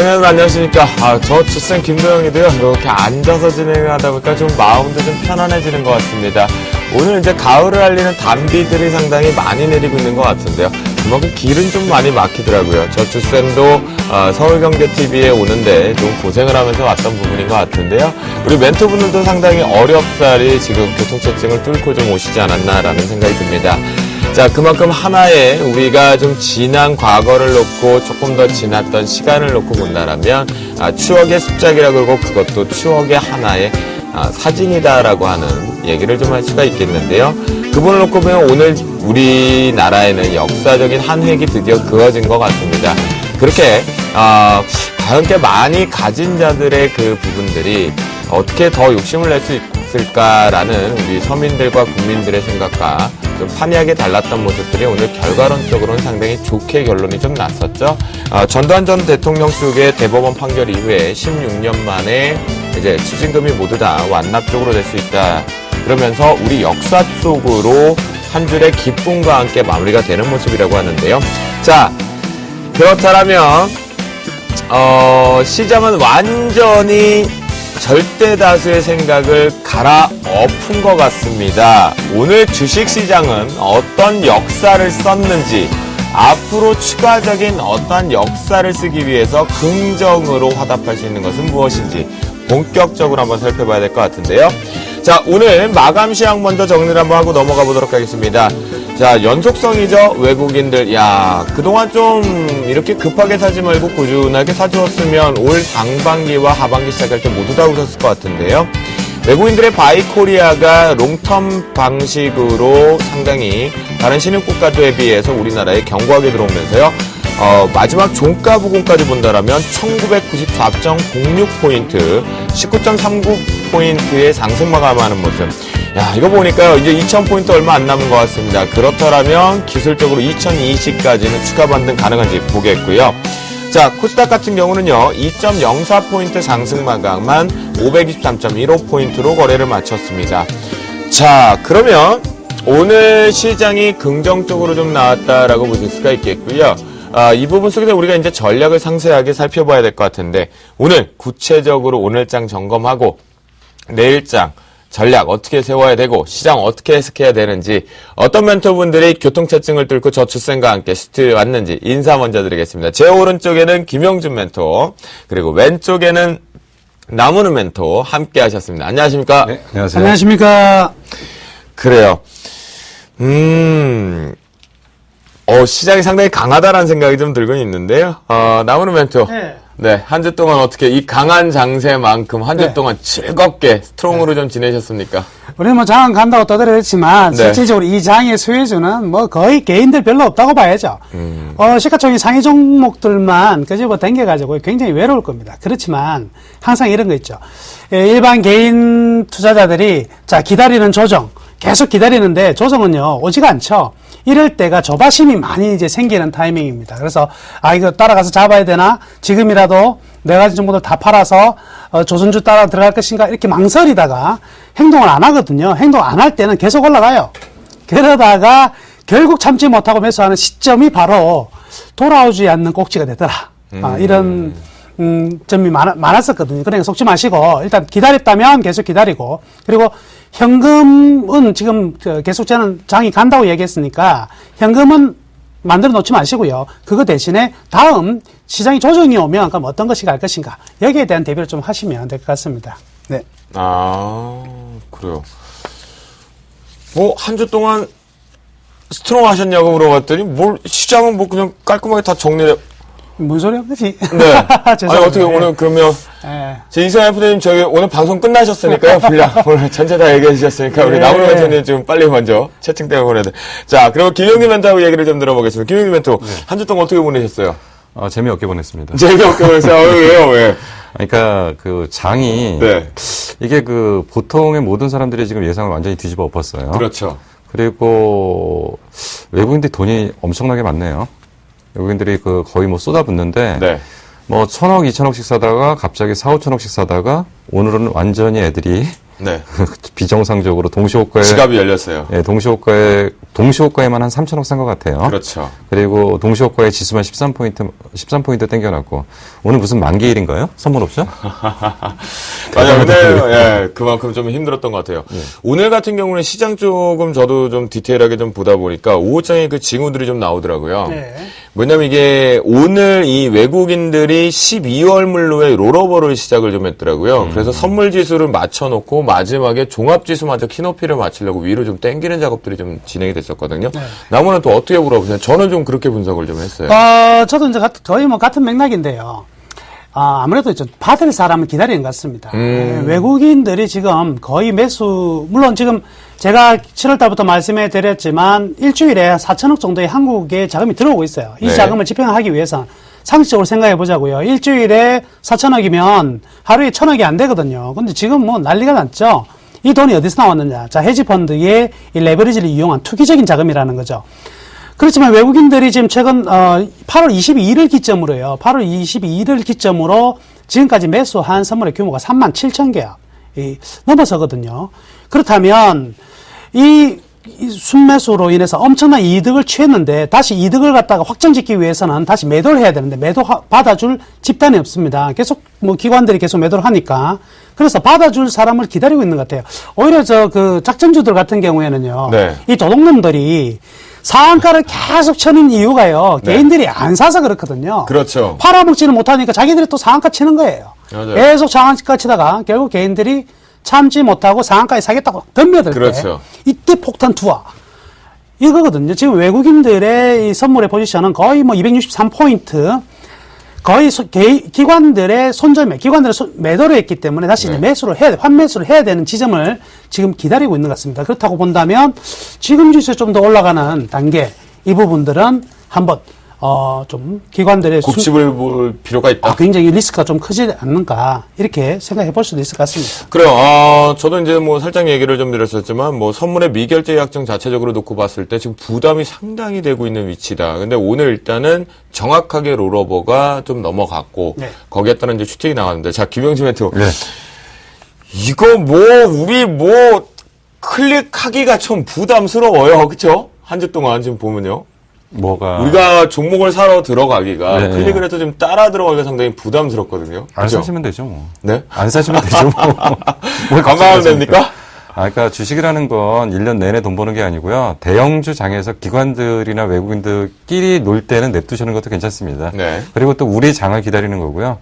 여러분 안녕하십니까. 저 주쌤 김도영이고요. 이렇게 앉아서 진행하다 보니까 좀 마음도 좀 편안해지는 것 같습니다. 오늘 이제 가을을 알리는 단비들이 상당히 많이 내리고 있는 것 같은데요. 그만큼 길은 좀 많이 막히더라고요. 저 주쌤도 서울경제TV에 오는데 좀 고생을 하면서 왔던 부분인 것 같은데요. 우리 멘토분들도 상당히 어렵사리 지금 교통체증을 뚫고 좀 오시지 않았나라는 생각이 듭니다. 자, 그만큼 하나의 우리가 좀 지난 과거를 놓고 조금 더 지났던 시간을 놓고 본다라면 추억의 습작이라 그러고 그것도 추억의 하나의 사진이다라고 하는 얘기를 좀 할 수가 있겠는데요. 그분을 놓고 보면 오늘 우리나라에는 역사적인 한 획이 드디어 그어진 것 같습니다. 그렇게 과연 꽤 많이 가진 자들의 그 부분들이 어떻게 더 욕심을 낼 수 있을까라는 우리 서민들과 국민들의 생각과 좀 판이하게 달랐던 모습들이 오늘 결과론적으로는 상당히 좋게 결론이 좀 났었죠. 전두환 전 대통령 쪽의 대법원 판결 이후에 16년 만에 이제 추징금이 모두 다 완납 쪽으로 될 수 있다. 그러면서 우리 역사 속으로 한 줄의 기쁨과 함께 마무리가 되는 모습이라고 하는데요. 자, 그렇다면 시장은 완전히 절대 다수의 생각을 갈아엎은 것 같습니다. 오늘 주식시장은 어떤 역사를 썼는지, 앞으로 추가적인 어떤 역사를 쓰기 위해서 긍정으로 화답할 수 있는 것은 무엇인지 본격적으로 한번 살펴봐야 될 것 같은데요. 자, 오늘 마감 시황 먼저 정리를 한번 하고 넘어가 보도록 하겠습니다. 자, 연속성이죠. 외국인들. 야, 그동안 좀 이렇게 급하게 사지 말고 꾸준하게 사주었으면 올 상반기와 하반기 시작할 때 모두 다 웃었을 것 같은데요. 외국인들의 바이코리아가 롱텀 방식으로 상당히 다른 신흥국가들에 비해서 우리나라에 견고하게 들어오면서요. 마지막 종가 부근까지 본다라면 1994.06포인트, 19.39포인트의 상승 마감하는 모습. 야, 이거 보니까요, 이제 2000포인트 얼마 안 남은 것 같습니다. 그렇다면 기술적으로 2020까지는 추가 반등 가능한지 보겠고요. 자, 코스닥 같은 경우는요, 2.04포인트 상승 마감한 523.15포인트로 거래를 마쳤습니다. 자, 그러면 오늘 시장이 긍정적으로 좀 나왔다라고 보실 수가 있겠고요. 이 부분 속에서 우리가 이제 전략을 상세하게 살펴봐야 될 것 같은데, 오늘 구체적으로 오늘장 점검하고 내일장 전략 어떻게 세워야 되고 시장 어떻게 해석해야 되는지, 어떤 멘토분들이 교통체증을 뚫고 저출생과 함께 스튜디오에 왔는지 인사 먼저 드리겠습니다. 제 오른쪽에는 김용준 멘토, 그리고 왼쪽에는 나무는 멘토 함께 하셨습니다. 안녕하십니까? 네, 안녕하세요. 안녕하십니까? 그래요. 시장이 상당히 강하다라는 생각이 좀 들고 있는데요. 나무는 멘토. 네, 한 주 동안 어떻게 이 강한 장세만큼 한 주 동안 즐겁게 스트롱으로 좀 지내셨습니까? 우리는 뭐 장 간다고 떠들었지만 실질적으로 이 장의 수혜주는 뭐 거의 개인들 별로 없다고 봐야죠. 시가총액 상위 종목들만 그저 댕겨가지고 굉장히 외로울 겁니다. 그렇지만 항상 이런 거 있죠. 일반 개인 투자자들이 자 기다리는 조정, 계속 기다리는데 조정은요 오지가 않죠. 이럴 때가 조바심이 많이 이제 생기는 타이밍입니다. 그래서 이거 따라가서 잡아야 되나? 지금이라도 내가 가진 정보들 다 팔아서 조선주 따라 들어갈 것인가? 이렇게 망설이다가 행동을 안 하거든요. 행동 안 할 때는 계속 올라가요. 그러다가 결국 참지 못하고 매수하는 시점이 바로 돌아오지 않는 꼭지가 되더라. 이런 점이 많았었거든요. 그러니까 속지 마시고 일단 기다렸다면 계속 기다리고, 그리고 현금은 지금 계속 저는 장이 간다고 얘기했으니까 현금은 만들어 놓지 마시고요. 그거 대신에 다음 시장이 조정이 오면 그럼 어떤 것이 갈 것인가, 여기에 대한 대비를 좀 하시면 될 것 같습니다. 네. 그래요. 한 주 동안 스트롱 하셨냐고 물어봤더니 시장은 그냥 깔끔하게 다 정리를. 뭔 소리야, 그지? 네. 아니, 어떻게 오늘 그러면, 제 이성현 프로님 저기 오늘 방송 끝나셨으니까요, 분량. 오늘 전체 다 얘기해 주셨으니까, 우리 나무로 멘토님 좀 빨리 먼저 채팅 때문에 보내야 돼. 자, 그리고 김용기 멘토하고 얘기를 좀 들어보겠습니다. 김용기 멘토, 한 주 동안 어떻게 보내셨어요? 재미없게 보냈습니다. 재미없게 보냈어요? 왜요, 왜? 그러니까 장이, 네. 이게 보통의 모든 사람들이 지금 예상을 완전히 뒤집어 엎었어요. 그렇죠. 그리고 외국인들이 돈이 엄청나게 많네요. 외국인들이 거의 쏟아붓는데, 네. 1,000억, 2,000억씩 사다가 갑자기 4, 5천억씩 사다가 오늘은 완전히 애들이 네. 비정상적으로 동시호가에 지갑이 열렸어요. 예, 동시호가에만 한 3천억 산 것 같아요. 그렇죠. 그리고 동시호가에 지수만 13포인트 땡겨놨고 오늘 무슨 만기일인가요? 선물 옵션? 맞아요. 오늘 예, 그만큼 좀 힘들었던 것 같아요. 오늘 같은 경우는 시장 조금 저도 좀 디테일하게 좀 보다 보니까 오후장에 그 징후들이 좀 나오더라고요. 네. 뭐냐면 이게 오늘 이 외국인들이 12월 물로의 롤오버를 시작을 좀 했더라고요. 그래서 선물 지수를 맞춰놓고 마지막에 종합 지수마저 키높이를 맞추려고 위로 좀 당기는 작업들이 좀 진행이 됐었거든요. 나무는 또 어떻게 보라고 저는 좀 그렇게 분석을 좀 했어요. 저도 이제 거의 뭐 같은 맥락인데요. 아무래도 좀 받을 사람을 기다리는 것 같습니다. 외국인들이 지금 거의 매수, 물론 지금 제가 7월 달부터 말씀해 드렸지만 일주일에 4천억 정도의 한국에 자금이 들어오고 있어요. 이 네. 자금을 집행하기 위해서 상식적으로 생각해 보자고요. 일주일에 4천억이면 하루에 1,000억이 안 되거든요. 근데 지금 뭐 난리가 났죠. 이 돈이 어디서 나왔느냐. 자, 헤지펀드의 이 레버리지를 이용한 투기적인 자금이라는 거죠. 그렇지만 외국인들이 지금 최근 8월 22일을 기점으로요. 8월 22일을 기점으로 지금까지 매수한 선물의 규모가 37,000개야. 넘어서거든요. 그렇다면 이 순매수로 인해서 엄청난 이득을 취했는데 다시 이득을 갖다가 확정짓기 위해서는 다시 매도를 해야 되는데 매도 받아줄 집단이 없습니다. 계속 뭐 기관들이 계속 매도를 하니까 그래서 받아줄 사람을 기다리고 있는 것 같아요. 오히려 그 작전주들 같은 경우에는요. 네. 이 도둑놈들이 상한가를 계속 쳐는 이유가요. 네. 개인들이 안 사서 그렇거든요. 그렇죠. 팔아먹지는 못하니까 자기들이 또 상한가 치는 거예요. 맞아요. 계속 상한가 치다가 결국 개인들이 참지 못하고 상한가에 사겠다고 덤벼들 그렇죠. 때 이때 폭탄 투하. 이거거든요. 지금 외국인들의 이 선물의 포지션은 거의 뭐 263포인트 거의 기관들의 매도를 했기 때문에 다시 이제 환매수를 해야 되는 지점을 지금 기다리고 있는 것 같습니다. 그렇다고 본다면 지금 주식이 좀 더 올라가는 단계 이 부분들은 한번 좀 기관들의 곱씹을 볼 필요가 있다. 굉장히 리스크가 좀 크지 않는가 이렇게 생각해 볼 수도 있을 것 같습니다. 그래요. 저도 이제 뭐 살짝 얘기를 좀 드렸었지만 뭐 선물의 미결제 약정 자체적으로 놓고 봤을 때 지금 부담이 상당히 되고 있는 위치다. 근데 오늘 일단은 정확하게 롤오버가 좀 넘어갔고 네. 거기에 따른 이제 슈팅이 나왔는데 자 김영진 멘트 네. 이거 뭐 우리 뭐 클릭하기가 좀 부담스러워요. 그렇죠? 한 주 동안 지금 보면요. 뭐가 우리가 종목을 사러 들어가기가 네. 클릭을 해서 좀 따라 들어가기가 상당히 부담스럽거든요. 안 그죠? 사시면 되죠, 뭐. 네? 안 사시면 되죠, 뭐. 뭘 관광하면 걱정하십니까? 됩니까? 그러니까 주식이라는 건 1년 내내 돈 버는 게 아니고요. 대형주 장에서 기관들이나 외국인들끼리 놀 때는 냅두시는 것도 괜찮습니다. 네. 그리고 또 우리 장을 기다리는 거고요.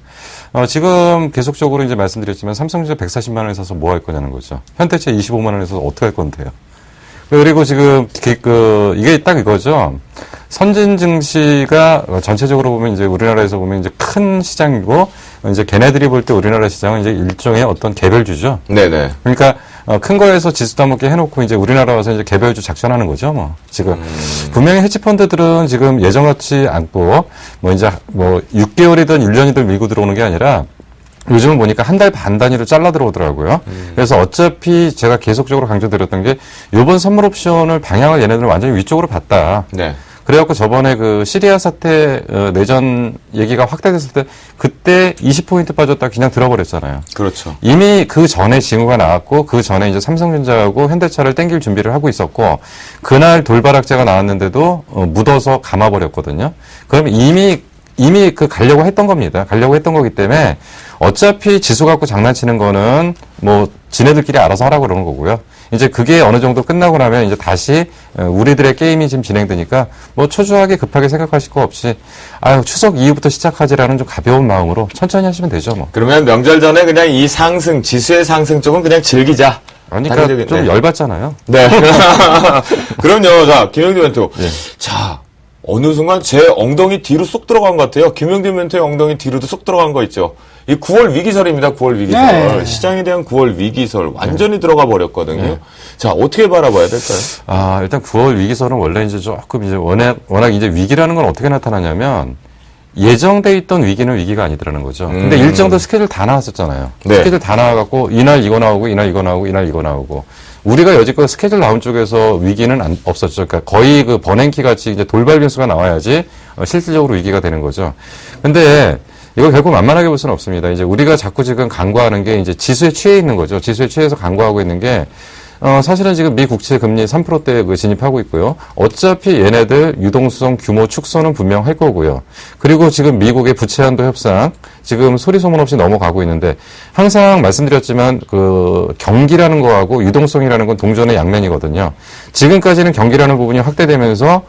지금 계속적으로 이제 말씀드렸지만 삼성전자 140만 원에 사서 뭐 할 거냐는 거죠. 현대차 25만 원에 사서 어떻게 할 건데요. 그리고 지금 이게 딱 이거죠. 선진 증시가 전체적으로 보면 이제 우리나라에서 보면 이제 큰 시장이고 이제 걔네들이 볼 때 우리나라 시장은 이제 일종의 어떤 개별주죠. 네네. 그러니까 큰 거에서 지수 따먹게 해놓고 이제 우리나라 와서 이제 개별주 작전하는 거죠. 뭐 지금 분명히 헤지펀드들은 지금 예전 같지 않고 뭐 이제 뭐 6개월이든 1년이든 밀고 들어오는 게 아니라 요즘은 보니까 한 달 반 단위로 잘라 들어오더라고요. 그래서 어차피 제가 계속적으로 강조드렸던 게 요번 선물 옵션을 방향을 얘네들은 완전히 위쪽으로 봤다. 네. 그래갖고 저번에 그 시리아 사태 내전 얘기가 확대됐을 때 그때 20포인트 빠졌다 그냥 들어버렸잖아요. 그렇죠. 이미 그 전에 징후가 나왔고 그 전에 이제 삼성전자하고 현대차를 땡길 준비를 하고 있었고 그날 돌발악재가 나왔는데도 묻어서 감아버렸거든요. 그럼 이미 그 가려고 했던 겁니다. 가려고 했던 거기 때문에 어차피 지수 갖고 장난치는 거는 뭐 지네들끼리 알아서 하라고 그러는 거고요. 이제 그게 어느 정도 끝나고 나면 이제 다시 우리들의 게임이 지금 진행되니까 뭐 초조하게 급하게 생각하실 거 없이 아유 추석 이후부터 시작하지라는 좀 가벼운 마음으로 천천히 하시면 되죠 뭐. 그러면 명절 전에 그냥 이 상승, 지수의 상승 쪽은 그냥 즐기자. 그러니까 단기적인, 좀 네. 열받잖아요. 네. 그럼요. 자, 김영진 멘토. 네. 자, 어느 순간 제 엉덩이 뒤로 쏙 들어간 것 같아요. 김영진 멘토의 엉덩이 뒤로도 쏙 들어간 거 있죠. 이 9월 위기설입니다. 9월 위기설. 네. 시장에 대한 9월 위기설 완전히 들어가 버렸거든요. 자, 어떻게 바라봐야 될까요? 일단 9월 위기설은 원래 이제 조금 이제 워낙 이제 위기라는 건 어떻게 나타나냐면 예정돼 있던 위기는 위기가 아니더라는 거죠. 근데 일정도 스케줄 다 나왔었잖아요. 네. 스케줄 다 나와갖고 이날 이거 나오고 이날 이거 나오고 이날 이거 나오고 우리가 여지껏 스케줄 나온 쪽에서 위기는 없었죠. 그러니까 거의 그 버냉키 같이 이제 돌발 변수가 나와야지 실질적으로 위기가 되는 거죠. 근데 이거 결국 만만하게 볼 수는 없습니다. 이제 우리가 자꾸 지금 간과하는 게 이제 지수에 취해 있는 거죠. 지수에 취해서 간과하고 있는 게 사실은 지금 미 국채 금리 3%대에 진입하고 있고요. 어차피 얘네들 유동성 규모 축소는 분명 할 거고요. 그리고 지금 미국의 부채 한도 협상 지금 소리 소문 없이 넘어가고 있는데 항상 말씀드렸지만 그 경기라는 거하고 유동성이라는 건 동전의 양면이거든요. 지금까지는 경기라는 부분이 확대되면서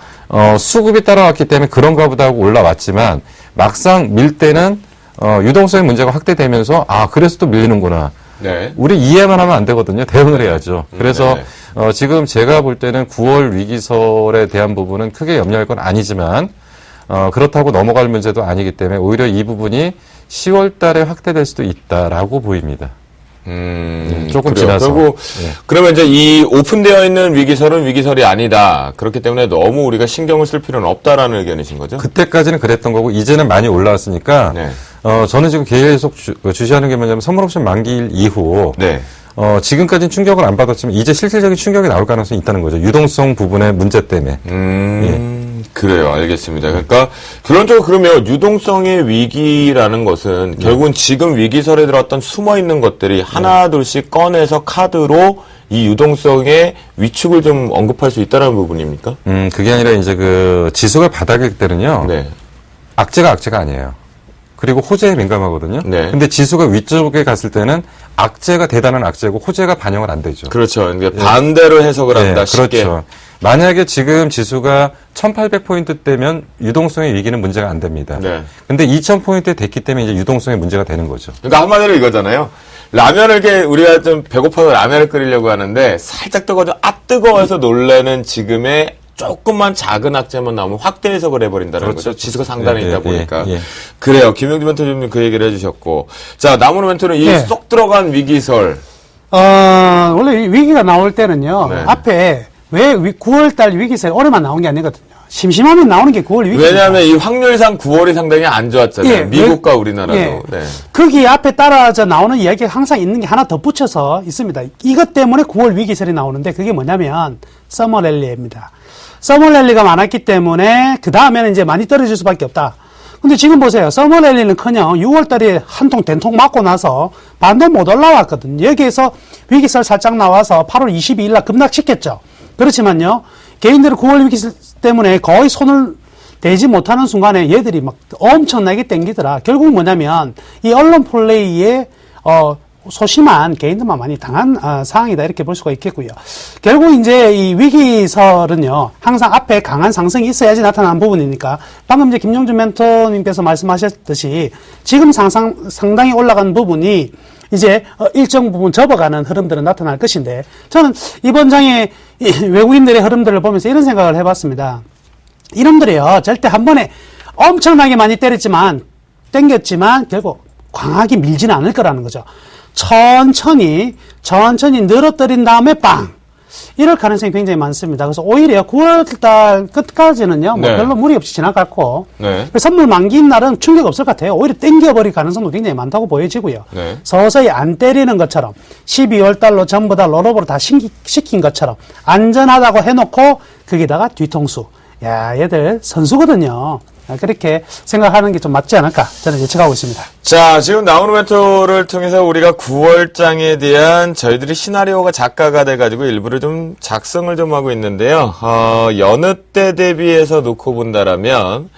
수급이 따라왔기 때문에 그런가 보다 하고 올라왔지만 막상 밀 때는 유동성의 문제가 확대되면서 그래서 또 밀리는구나. 네. 우리 이해만 하면 안 되거든요. 대응을 해야죠. 그래서 네네. 지금 제가 볼 때는 9월 위기설에 대한 부분은 크게 염려할 건 아니지만 그렇다고 넘어갈 문제도 아니기 때문에 오히려 이 부분이 10월 달에 확대될 수도 있다라고 보입니다. 조금 그래요. 지나서. 그리고 예. 그러면 이제 이 오픈되어 있는 위기설은 위기설이 아니다. 그렇기 때문에 너무 우리가 신경을 쓸 필요는 없다라는 의견이신 거죠? 그때까지는 그랬던 거고 이제는 많이 올라왔으니까 네. 저는 지금 계속 주시하는 게 뭐냐면 선물 옵션 만기일 이후 네. 지금까지는 충격을 안 받았지만 이제 실질적인 충격이 나올 가능성이 있다는 거죠. 유동성 부분의 문제 때문에. 그래요. 알겠습니다. 그러니까 결론적으로 그러면 유동성의 위기라는 것은 결국은 지금 위기설에 들어왔던 숨어 있는 것들이 하나 둘씩 꺼내서 카드로 이 유동성의 위축을 좀 언급할 수 있다는 부분입니까? 그게 아니라 이제 그 지수가 바닥일 때는요. 네. 악재가 아니에요. 그리고 호재에 민감하거든요. 네. 근데 지수가 위쪽에 갔을 때는 악재가 대단한 악재고 호재가 반영을 안 되죠. 그렇죠. 그러니까 반대로 해석을 한다. 쉽게. 그렇죠. 만약에 지금 지수가 1800포인트대면 유동성의 위기는 문제가 안 됩니다. 네. 근데 2000포인트에 됐기 때문에 이제 유동성의 문제가 되는 거죠. 그러니까 한마디로 이거잖아요. 라면을 이렇게 우리가 좀 배고파서 라면을 끓이려고 하는데 살짝 뜨거워서 뜨거워서 놀라는 지금의 조금만 작은 악재만 나오면 확대 해석을 해버린다는 그렇죠. 거죠. 지수가 상단에 있다 보니까. 예. 그래요. 김용주 멘토님은 그 얘기를 해주셨고. 자, 남은 멘토는 이 네. 쏙 들어간 위기설. 원래 이 위기가 나올 때는요, 네. 앞에 왜 9월달 위기설이 올해만 나온 게 아니거든요. 심심하면 나오는 게 9월 위기. 왜냐하면 이 확률상 9월이 상당히 안 좋았잖아요. 예, 미국과 우리나라도. 예. 네. 거기 앞에 따라져 나오는 이야기가 항상 있는 게 하나 더 붙여서 있습니다. 이것 때문에 9월 위기설이 나오는데 그게 뭐냐면 서머랠리입니다. 서머랠리가 많았기 때문에 그 다음에는 이제 많이 떨어질 수밖에 없다. 근데 지금 보세요. 서머랠리는커녕 6월달에 한 통 된통 맞고 나서 반도 못 올라왔거든요. 여기에서 위기설 살짝 나와서 8월 22일 날 급락시켰죠. 그렇지만요. 개인들은 9월 위기설 때문에 거의 손을 대지 못하는 순간에 얘들이 막 엄청나게 땡기더라. 결국 뭐냐면 이 언론 플레이에 소심한 개인들만 많이 당한 상황이다 이렇게 볼 수가 있겠고요. 결국 이제 이 위기설은요 항상 앞에 강한 상승이 있어야지 나타나는 부분이니까 방금 이제 김용준 멘토님께서 말씀하셨듯이 지금 상당히 올라간 부분이 이제 일정 부분 접어가는 흐름들은 나타날 것인데 저는 이번 장에 외국인들의 흐름들을 보면서 이런 생각을 해봤습니다. 이놈들이요 절대 한 번에 엄청나게 많이 땡겼지만 결국 강하게 밀지는 않을 거라는 거죠. 천천히 늘어뜨린 다음에 빵! 이럴 가능성이 굉장히 많습니다. 그래서 오히려 9월달 끝까지는요, 네. 별로 무리 없이 지나갔고, 네. 선물 만기인 날은 충격 없을 것 같아요. 오히려 땡겨버릴 가능성도 굉장히 많다고 보여지고요. 네. 서서히 안 때리는 것처럼, 12월 달로 전부 다 롤오버로 다 시킨 것처럼, 안전하다고 해놓고, 거기다가 뒤통수. 야, 얘들 선수거든요. 그렇게 생각하는 게 좀 맞지 않을까 저는 예측하고 있습니다. 자, 지금 나오는 멘토를 통해서 우리가 9월장에 대한 저희들이 시나리오가 작가가 돼가지고 일부러 좀 작성을 좀 하고 있는데요. 여느 때 대비해서 놓고 본다라면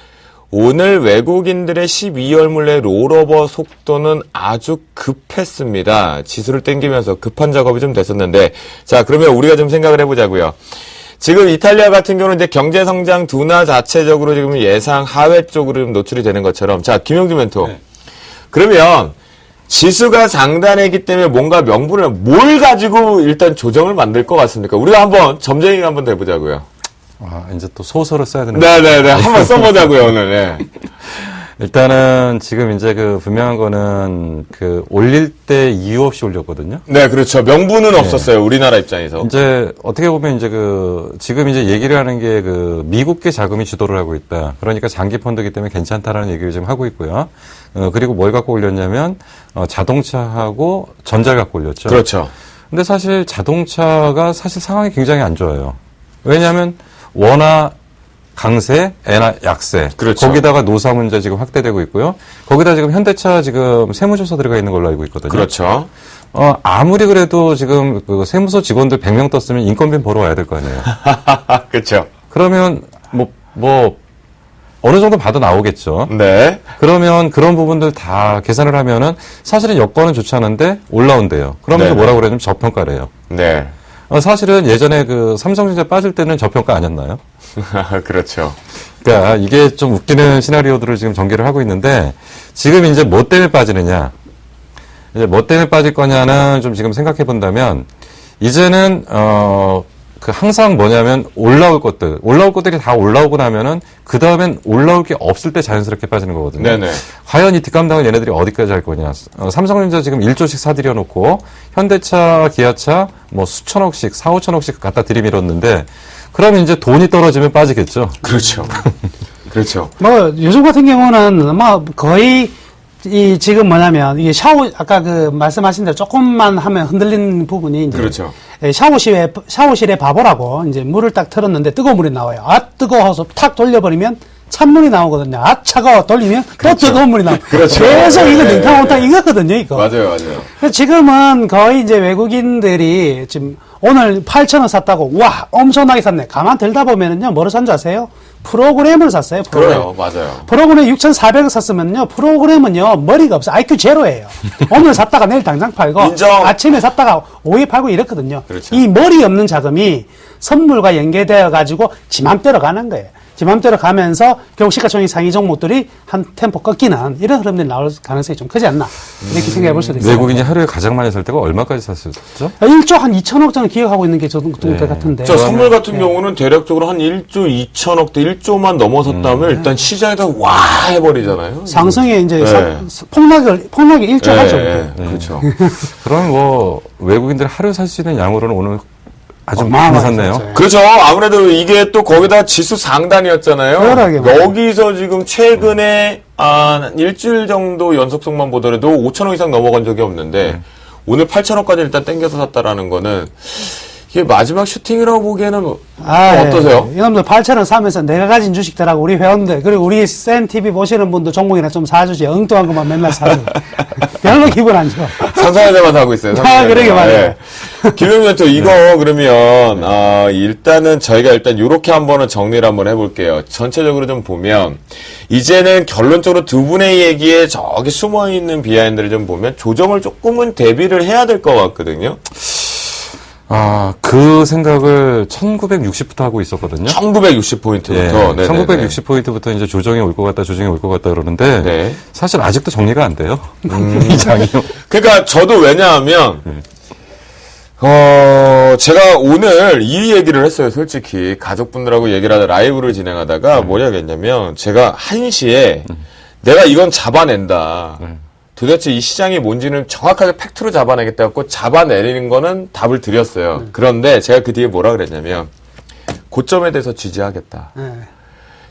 오늘 외국인들의 12월 물레 롤오버 속도는 아주 급했습니다. 지수를 땡기면서 급한 작업이 좀 됐었는데, 자, 그러면 우리가 좀 생각을 해보자고요. 지금 이탈리아 같은 경우는 이제 경제 성장 둔화 자체적으로 지금 예상 하회 쪽으로 좀 노출이 되는 것처럼. 자, 김용준 멘토. 네. 그러면 지수가 장단했기 때문에 뭔가 명분을 뭘 가지고 일단 조정을 만들 것 같습니까? 우리가 한번 점쟁이 한번 더 해보자고요. 이제 또 소설을 써야 되는 네네네. 한번 써보자고요, 오늘. 네. 일단은 지금 이제 그 분명한 거는 그 올릴 때 이유 없이 올렸거든요. 네, 그렇죠. 명분은 없었어요, 우리나라 입장에서. 이제 어떻게 보면 이제 그 지금 이제 얘기를 하는 게 그 미국계 자금이 주도를 하고 있다. 그러니까 장기 펀드이기 때문에 괜찮다라는 얘기를 지금 하고 있고요. 그리고 뭘 갖고 올렸냐면 자동차하고 전자를 갖고 올렸죠. 그렇죠. 근데 사실 자동차가 사실 상황이 굉장히 안 좋아요. 왜냐하면 워낙 강세, 약세. 그렇죠. 거기다가 노사 문제 지금 확대되고 있고요. 거기다 지금 현대차 지금 세무조사 들어가 있는 걸로 알고 있거든요. 그렇죠. 아무리 그래도 지금 그 세무서 직원들 100명 떴으면 인건비 벌어 와야 될 거 아니에요. 그렇죠. 그러면 어느 정도 받아 나오겠죠. 네. 그러면 그런 부분들 다 계산을 하면은 사실은 여건은 좋지 않은데 올라온대요. 그러면서 네네. 뭐라고 그러냐면 저평가래요. 네. 사실은 예전에 그 삼성전자 빠질 때는 저평가 아니었나요? 그렇죠. 그러니까 이게 좀 웃기는 시나리오들을 지금 전개를 하고 있는데 지금 이제 뭐 때문에 빠지느냐? 이제 뭐 때문에 빠질 거냐는 좀 지금 생각해 본다면 이제는 그 항상 뭐냐면 올라올 것들이 다 올라오고 나면은 그 다음엔 올라올 게 없을 때 자연스럽게 빠지는 거거든요. 네네. 과연 이 뒷감당을 얘네들이 어디까지 할 거냐. 삼성전자 지금 1조씩 사들여 놓고 현대차, 기아차 뭐 수천억씩, 4, 5천억씩 갖다 들이밀었는데 그러면 이제 돈이 떨어지면 빠지겠죠. 그렇죠. 그렇죠. 뭐 요즘 같은 경우는 뭐 거의 지금 뭐냐면 이게 아까 그 말씀하신 대로 조금만 하면 흔들리는 부분이 이제 그렇죠. 샤워실에 바보라고 이제 물을 딱 틀었는데 뜨거운 물이 나와요. 아 뜨거워서 탁 돌려버리면 찬물이 나오거든요. 아 차가워 돌리면 또 뜨거운 물이 나와요. 그렇죠. 계속 이거 네. 냉탕온탕 이거거든요, 이거. 맞아요. 그래서 지금은 거의 이제 외국인들이 지금 오늘 8,000원 샀다고 와 엄청나게 샀네. 가만 들다 보면은요 뭐를 산 줄 아세요? 프로그램을 샀어요. 그래요. 맞아요. 프로그램 6,400원 샀으면요, 프로그램은요, 머리가 없어. IQ 제로예요. 오늘 샀다가 내일 당장 팔고, 인정. 아침에 샀다가 오후에 팔고 이렇거든요. 그렇죠. 이 머리 없는 자금이 선물과 연계되어 가지고 지 맘대로 가는 거예요. 지 맘대로 가면서 결국 시가총액 상위 종목들이 한 템포 꺾이는 이런 흐름들이 나올 가능성이 좀 크지 않나. 이렇게 생각해 볼 수도 있어요. 외국인이 하루에 가장 많이 살 때가 얼마까지 샀었죠? 1조 한 2천억 정도 기억하고 있는 게 저도 같은데. 자, 선물 같은 경우는 대략적으로 한 1조 2천억대 1조만 넘어섰다면 일단 시장에다 와 해버리잖아요. 상승에 이제 네. 폭락이 일조하죠. 네, 그렇죠. 그럼 뭐 외국인들 하루 살 수 있는 양으로는 오늘 아주 많이 어마어마하죠, 샀네요. 진짜. 그렇죠. 아무래도 이게 또 거기다 지수 상단이었잖아요. 그러게 말이에요. 여기서 지금 최근에 한 일주일 정도 연속성만 보더라도 5천억 이상 넘어간 적이 없는데 오늘 8천억까지 일단 땡겨서 샀다라는 거는 이게 마지막 슈팅이라고 보기에는 어떠세요? 예. 이놈들 8,000원 사면서 내가 가진 주식들하고 우리 회원들, 그리고 우리 센TV 보시는 분도 종목이나 좀 사주지. 엉뚱한 것만 맨날 사주고. 별로 기분 안 좋아. 상상할 때만 하고 있어요. 그러게 말이에요. 김영민 또 이거 그러면 일단은 저희가 일단 요렇게 한번은 정리를 한번 해볼게요. 전체적으로 좀 보면 이제는 결론적으로 두 분의 얘기에 저기 숨어있는 비하인드를 좀 보면 조정을 조금은 대비를 해야 될 것 같거든요. 그 생각을 1960부터 하고 있었거든요. 1960포인트부터. 예, 1960포인트부터 이제 조정이 올 것 같다, 그러는데, 네. 사실 아직도 정리가 안 돼요. 이 장이요. 그러니까 저도 왜냐하면 제가 오늘 이 얘기를 했어요. 솔직히 가족분들하고 얘기를 하다 라이브를 진행하다가 뭘 하겠냐면 제가 1시에 내가 이건 잡아낸다. 도대체 이 시장이 뭔지는 정확하게 팩트로 잡아내겠다 갖고 잡아내리는 거는 답을 드렸어요. 그런데 제가 그 뒤에 뭐라 그랬냐면 고점에 대해서 지지하겠다. 네.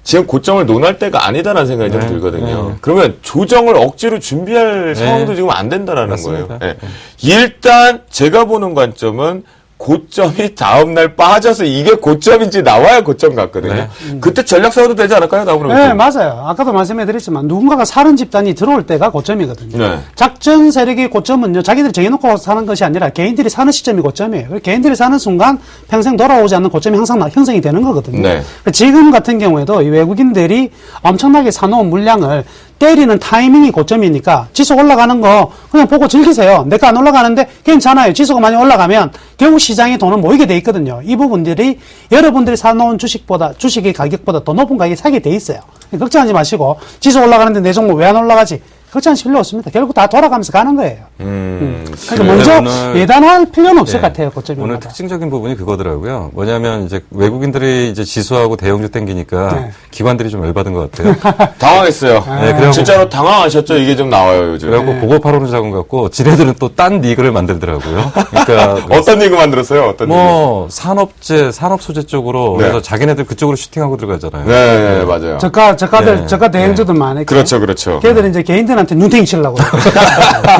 지금 고점을 논할 때가 아니다라는 생각이 좀 들거든요. 그러면 조정을 억지로 준비할 상황도 지금 안 된다라는 맞습니다. 거예요. 예. 일단 제가 보는 관점은 고점이 다음날 빠져서 이게 고점인지 나와야 고점 같거든요. 그때 전략 사도 되지 않을까요? 나오는 네, 맞아요. 아까도 말씀해드렸지만 누군가가 사는 집단이 들어올 때가 고점이거든요. 네. 작전 세력의 고점은요, 자기들이 정해놓고 사는 것이 아니라 개인들이 사는 시점이 고점이에요. 개인들이 사는 순간 평생 돌아오지 않는 고점이 항상 형성이 되는 거거든요. 네. 지금 같은 경우에도 이 외국인들이 엄청나게 사놓은 물량을 때리는 타이밍이 고점이니까 지수 올라가는 거 그냥 보고 즐기세요. 내가 안 올라가는데 괜찮아요. 지수가 많이 올라가면 결국 시장에 돈은 모이게 돼 있거든요. 이 부분들이 여러분들이 사놓은 주식의 가격보다 더 높은 가격에 사게 돼 있어요. 걱정하지 마시고 지수 올라가는데 내 종목 왜 안 올라가지? 걱정하실 필요 없습니다. 결국 다 돌아가면서 가는 거예요. 그러니까 먼저 오늘, 예단할 필요는 없을 예, 것 같아요. 고점이 오늘 특징적인 부분이 그거더라고요. 뭐냐면 이제 외국인들이 이제 지수하고 대형주 땡기니까 네. 기관들이 좀 열받은 것 같아요. 당황했어요. 네, 그래갖고- 진짜로 당황하셨죠? 이게 좀 나와요, 요즘. 그래갖고 보고파로는 자금 갖고 지네들은 또 딴 리그를 만들더라고요. 그러니까 어떤 얘기 만들었어요? 어떤 뭐 산업재, 산업 소재 쪽으로 네. 그래서 자기네들 그쪽으로 슈팅하고 들어가잖아요. 얘기? 네, 맞아요. 저가들, 네. 저가 대행주들 많으니까. 그렇죠, 그렇죠. 걔들은 이제 개인들한테 눈탱이 치려고.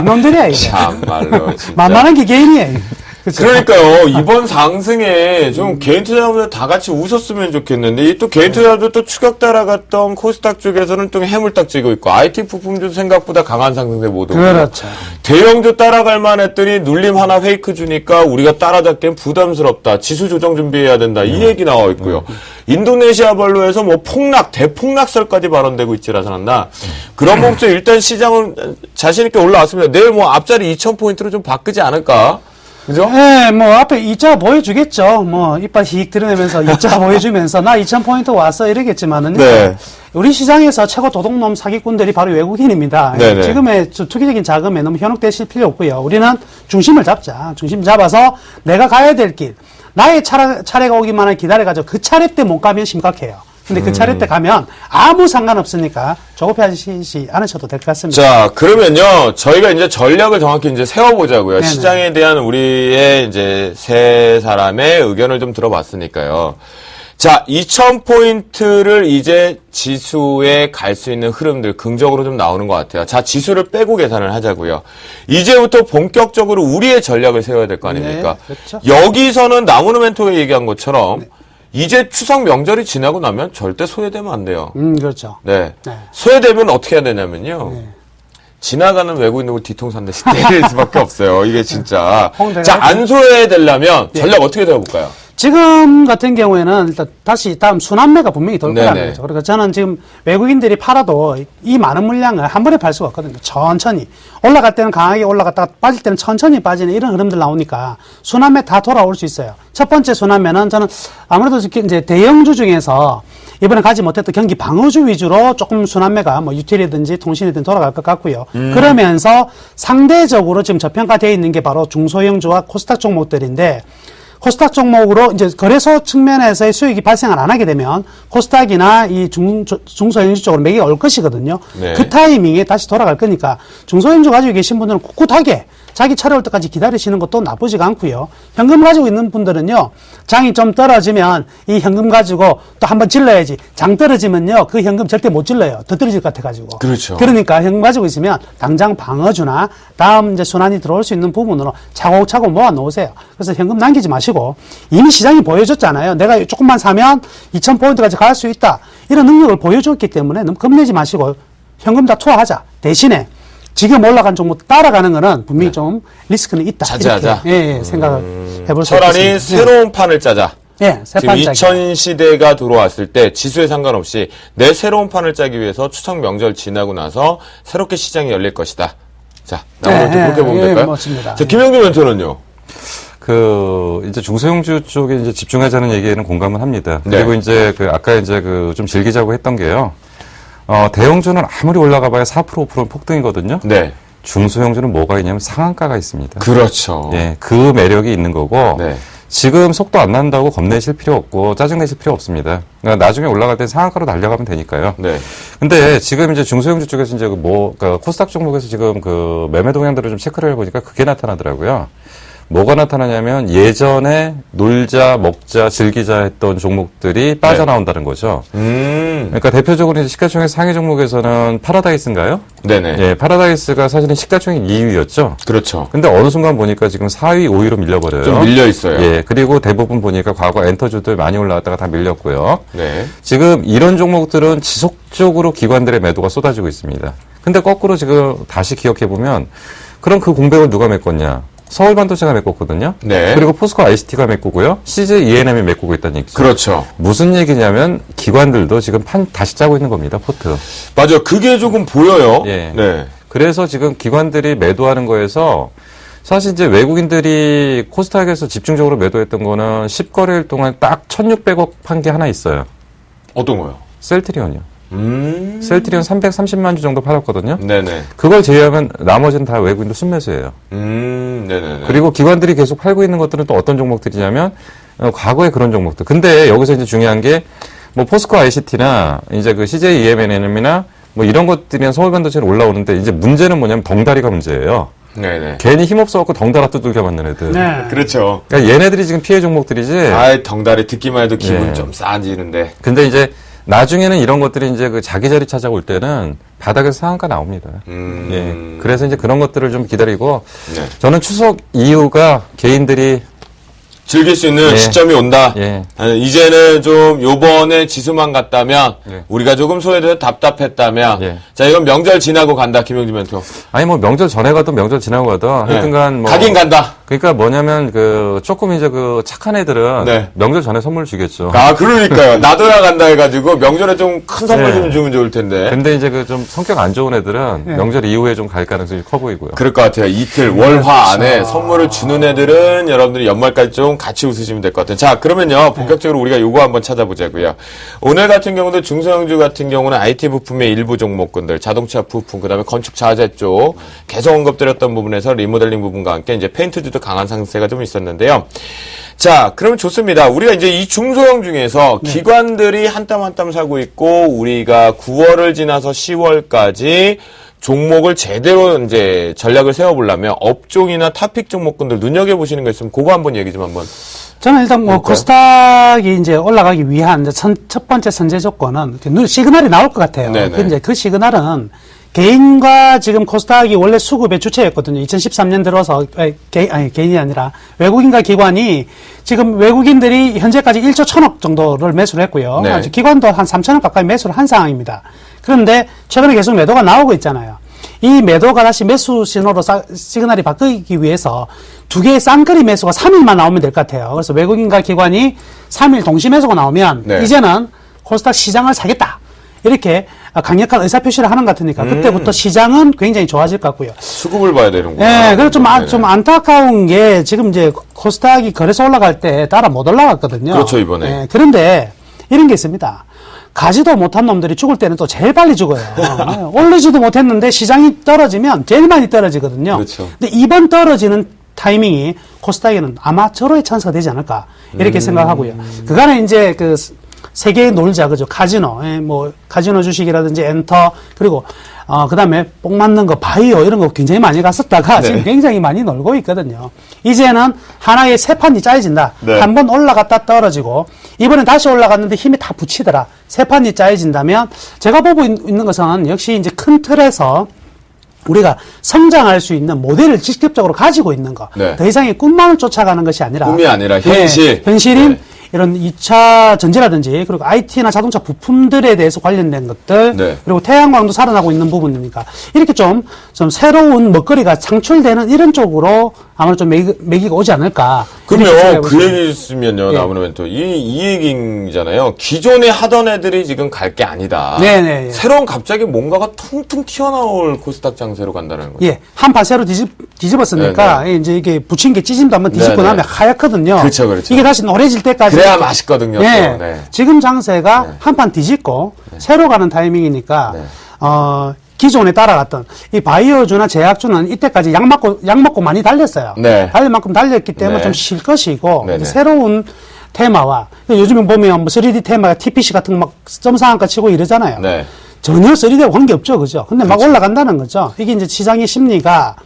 놈들이야, 이게. 참말로. 진짜. 만만한 게 개인이에요. 그러니까요. 이번 상승에 좀 개인 투자자분들 다 같이 웃었으면 좋겠는데 이 또 개인 투자자도 또 추격 따라갔던 코스닥 쪽에서는 또 해물딱 찌고 있고 IT 부품주 생각보다 강한 상승세 못 오고 그렇죠. 대형주 따라갈 만했더니 눌림 하나 페이크 주니까 우리가 따라잡기엔 부담스럽다. 지수 조정 준비해야 된다. 이 얘기 나와 있고요. 인도네시아 발로에서 뭐 대폭락설까지 발언되고 있지 않았나. 그런 몸소 일단 시장은 자신 있게 올라왔습니다. 내일 뭐 앞자리 2,000포인트로 좀 바꾸지 않을까? 그죠? 네, 뭐 앞에 이자 보여주겠죠. 뭐 이빨 휙 드러내면서 이자 보여주면서 나 2,000포인트 왔어 이러겠지만은 네. 우리 시장에서 최고 도둑놈 사기꾼들이 바로 외국인입니다. 네네. 지금의 투기적인 자금에 너무 현혹되실 필요 없고요. 우리는 중심을 잡자. 중심 잡아서 내가 가야 될 길. 나의 차례가 오기만을 기다려가지고 그 차례 때 못 가면 심각해요. 근데 그 차례 때 가면 아무 상관없으니까 조급해하시지 않으셔도 될 것 같습니다. 자, 그러면요. 저희가 이제 전략을 정확히 이제 세워보자고요. 네네. 시장에 대한 우리의 이제 세 사람의 의견을 좀 들어봤으니까요. 자, 2,000포인트를 이제 지수에 갈 수 있는 흐름들 긍정으로 좀 나오는 것 같아요. 자, 지수를 빼고 계산을 하자고요. 이제부터 본격적으로 우리의 전략을 세워야 될 거 아닙니까? 네, 그렇죠. 여기서는 나무는 멘토가 얘기한 것처럼 이제 추석 명절이 지나고 나면 절대 소외되면 안 돼요. 그렇죠. 네. 네. 소외되면 어떻게 해야 되냐면요. 지나가는 외국인 보고 뒤통수 한 대씩 때릴 수밖에 없어요. 이게 진짜. 자, 안 소외되려면 전략 어떻게 세워볼까요? 지금 같은 경우에는 일단 다시 다음 순환매가 분명히 돌 거라는 네네. 거죠. 그러니까 저는 지금 외국인들이 팔아도 이 많은 물량을 한 번에 팔 수가 없거든요. 천천히. 올라갈 때는 강하게 올라갔다가 빠질 때는 천천히 빠지는 이런 흐름들 나오니까 순환매 다 돌아올 수 있어요. 첫 번째 순환매는 저는 아무래도 이제 대형주 중에서 이번에 가지 못했던 경기 방어주 위주로 조금 순환매가 뭐 유틸이든지 통신이든 돌아갈 것 같고요. 그러면서 상대적으로 지금 저평가되어 있는 게 바로 중소형주와 코스닥 종목들인데 코스닥 종목으로 이제 거래소 측면에서의 수익이 발생을 안 하게 되면 코스닥이나 이 중소형주 쪽으로 매기가 올 것이거든요. 네. 그 타이밍에 다시 돌아갈 거니까 중소형주 가지고 계신 분들은 꿋꿋하게 자기 차례 올 때까지 기다리시는 것도 나쁘지가 않고요. 현금 가지고 있는 분들은요. 장이 좀 떨어지면 이 현금 가지고 또 한번 질러야지. 장 떨어지면요. 그 현금 절대 못 질러요. 더 떨어질 것 같아가지고. 그렇죠. 그러니까 현금 가지고 있으면 당장 방어주나 다음 이제 순환이 들어올 수 있는 부분으로 차곡차곡 모아 놓으세요. 그래서 현금 남기지 마시고 이미 시장이 보여줬잖아요. 내가 조금만 사면 2,000포인트까지 갈 수 있다. 이런 능력을 보여줬기 때문에 너무 겁내지 마시고 현금 다 투하하자. 대신에 지금 올라간 종목 따라가는 거는 분명히 좀 리스크는 있다. 자제하자. 이렇게 생각을 해볼 수 차라리 있겠습니다. 새로운 판을 짜자. 네, 새 지금 판 짜기. 2000 시대가 들어왔을 때 지수에 상관없이 내 새로운 판을 짜기 위해서 추석 명절 지나고 나서 새롭게 시장이 열릴 것이다. 자, 나머지 네, 그렇게 보면 될까요? 맞습니다. 자, 김영준 멘토는요. 이제 중소형주 쪽에 이제 집중하자는 얘기에는 공감을 합니다. 네. 그리고 이제 아까 이제 좀 즐기자고 했던 게요. 대형주는 아무리 올라가 봐야 4% 5%는 폭등이거든요. 네. 중소형주는 뭐가 있냐면 상한가가 있습니다. 그렇죠. 예, 그 매력이 있는 거고. 네. 지금 속도 안 난다고 겁내실 필요 없고 짜증내실 필요 없습니다. 그러니까 나중에 올라갈 때 상한가로 달려가면 되니까요. 네. 근데 지금 이제 중소형주 쪽에서 이제 그러니까 코스닥 종목에서 지금 매매 동향들을 좀 체크를 해보니까 그게 나타나더라고요. 뭐가 나타나냐면 예전에 놀자, 먹자, 즐기자 했던 종목들이 빠져나온다는 거죠. 그러니까 대표적으로 이제 시가총액 상위 종목에서는 파라다이스인가요? 네네. 예, 파라다이스가 사실은 시가총액 2위였죠. 그렇죠. 근데 어느 순간 보니까 지금 4위, 5위로 밀려버려요. 좀 밀려 있어요. 예, 그리고 대부분 보니까 과거 엔터주들 많이 올라왔다가 다 밀렸고요. 네. 지금 이런 종목들은 지속적으로 기관들의 매도가 쏟아지고 있습니다. 근데 거꾸로 지금 다시 기억해보면 그럼 그 공백을 누가 메꿨냐? 서울반도체가 메꿨거든요. 네. 그리고 포스코 ICT가 메꾸고요. CJ ENM이 메꾸고 있다는 얘기죠. 그렇죠. 무슨 얘기냐면 기관들도 지금 판 다시 짜고 있는 겁니다. 포트. 맞아요. 그게 조금 보여요. 예. 네. 그래서 지금 기관들이 매도하는 거에서 사실 이제 외국인들이 코스닥에서 집중적으로 매도했던 거는 10거래일 동안 딱 1,600억 판 게 하나 있어요. 어떤 거요? 셀트리온이요. 셀트리온 330만 주 정도 팔았거든요. 네네. 그걸 제외하면 나머지는 다 외국인들 순매수예요. 네네네. 그리고 기관들이 계속 팔고 있는 것들은 또 어떤 종목들이냐면 과거에 그런 종목들. 근데 여기서 이제 중요한 게 뭐 포스코 ICT나 이제 그 CJ EMNM이나 뭐 이런 것들이랑 서울반도체로 올라오는데 이제 문제는 뭐냐면 덩다리가 문제예요. 네네. 괜히 힘없어갖고 덩달아 두들겨 맞는 애들. 네. 그렇죠. 그러니까 얘네들이 지금 피해 종목들이지. 아이, 덩다리 듣기만 해도 기분 예. 좀 싸지는데. 근데 이제 나중에는 이런 것들이 이제 그 자기 자리 찾아올 때는 바닥에서 상한가 나옵니다. 예. 그래서 이제 그런 것들을 좀 기다리고 네. 저는 추석 이후가 개인들이 즐길 수 있는 예. 시점이 온다. 예. 이제는 좀 요번에 지수만 갔다면 예. 우리가 조금 소외돼서 답답했다면 예. 자 이건 명절 지나고 간다 김영진 멘토. 아니 뭐 명절 전에 가도 명절 지나고 가도 하여튼간 뭐 가긴 간다. 그러니까 뭐냐면 그 조금 이제 그 착한 애들은 네. 명절 전에 선물 주겠죠. 아 그러니까요. 나도야 간다 해가지고 명절에 좀 큰 선물 예. 좀 주면 좋을 텐데. 근데 이제 그 좀 성격 안 좋은 애들은 명절 이후에 좀 갈 가능성이 커 보이고요. 그럴 것 같아요. 이틀 월화 안에 선물을 주는 애들은 여러분들이 연말까지 좀 같이 웃으시면 될 것 같아요. 자 그러면요 본격적으로 우리가 요거 한번 찾아보자고요. 오늘 같은 경우도 중소형주 같은 경우는 IT 부품의 일부 종목군들, 자동차 부품, 그다음에 건축 자재 쪽 계속 언급드렸던 부분에서 리모델링 부분과 함께 이제 페인트주도 강한 상세가 좀 있었는데요. 자, 그러면 좋습니다. 우리가 이제 이 중소형 중에서 기관들이 한 땀 한 땀 사고 있고, 우리가 9월을 지나서 10월까지 종목을 제대로 이제 전략을 세워보려면 업종이나 타픽 종목군들 눈여겨보시는 거 있으면 그거 한번 얘기 좀 한번. 저는 일단 뭐 그럴까요? 코스닥이 이제 올라가기 위한 이제 첫 번째 선제 조건은 시그널이 나올 것 같아요. 네네. 이제 그 시그널은 개인과 지금 코스닥이 원래 수급의 주체였거든요. 2013년 들어서 개인이 아니라 외국인과 기관이 지금 외국인들이 현재까지 1조 1천억 정도를 매수를 했고요. 네. 기관도 한 3천억 가까이 매수를 한 상황입니다. 그런데 최근에 계속 매도가 나오고 있잖아요. 이 매도가 다시 매수 신호로 시그널이 바뀌기 위해서 두 개의 쌍끌이 매수가 3일만 나오면 될 것 같아요. 그래서 외국인과 기관이 3일 동시 매수가 나오면 네. 이제는 코스닥 시장을 사겠다. 이렇게 강력한 의사표시를 하는 것 같으니까 그때부터 시장은 굉장히 좋아질 것 같고요. 수급을 봐야 되는구나. 예, 그래서 좀 안타까운 게 지금 이제 코스닥이 거래소 올라갈 때 따라 못 올라갔거든요. 그렇죠, 이번에. 예, 그런데 이런 게 있습니다. 가지도 못한 놈들이 죽을 때는 또 제일 빨리 죽어요. 올리지도 못했는데 시장이 떨어지면 제일 많이 떨어지거든요. 그렇죠. 근데 이번 떨어지는 타이밍이 코스닥에는 아마 절호의 찬스가 되지 않을까 이렇게 생각하고요. 그간에 이제 그 세계의 놀자, 그죠? 카지노, 뭐, 카지노 주식이라든지 엔터, 그리고, 그 다음에 뽕 맞는 거, 바이오, 이런 거 굉장히 많이 갔었다가 네. 지금 굉장히 많이 놀고 있거든요. 이제는 하나의 세 판이 짜여진다. 네. 한 번 올라갔다 떨어지고, 이번엔 다시 올라갔는데 힘이 다 붙이더라. 세 판이 짜여진다면, 제가 보고 있는 것은 역시 이제 큰 틀에서 우리가 성장할 수 있는 모델을 직접적으로 가지고 있는 거. 네. 더 이상의 꿈만을 쫓아가는 것이 아니라. 꿈이 아니라 현실. 현실인 네. 이런 2차 전지라든지 그리고 IT나 자동차 부품들에 대해서 관련된 것들 네. 그리고 태양광도 살아나고 있는 부분이니까 이렇게 좀 새로운 먹거리가 창출되는 이런 쪽으로 아무래도 좀 매기가 오지 않을까. 이렇게 그러면 생각해 그 보시면. 얘기 있으면요, 예. 나무는 또 이 얘기잖아요. 기존에 하던 애들이 지금 갈 게 아니다. 네네. 예. 새로운 갑자기 뭔가가 퉁퉁 튀어나올 코스닥 장세로 간다는 거죠. 예, 한 판 새로 뒤집었으니까 네네. 이제 이게 붙인 게 찌짐도 한번 뒤집고 네네. 나면 하얗거든요. 그렇죠, 그렇죠. 이게 다시 노래질 때까지 그래야 맛있거든요. 예, 또. 네. 지금 장세가 한 판 뒤집고 새로 가는 타이밍이니까 네. 기존에 따라갔던 이 바이오주나 제약주는 이때까지 약 먹고 많이 달렸어요. 네. 달릴 만큼 달렸기 때문에 네. 좀 쉴 것이고 네네. 이제 새로운 테마와 요즘에 보면 뭐 3D 테마가 TPC 같은 거 막 점상한가 치고 이러잖아요. 네. 전혀 3D하고 관계없죠. 그죠? 근데 막 올라간다는 거죠. 이게 이제 시장의 심리가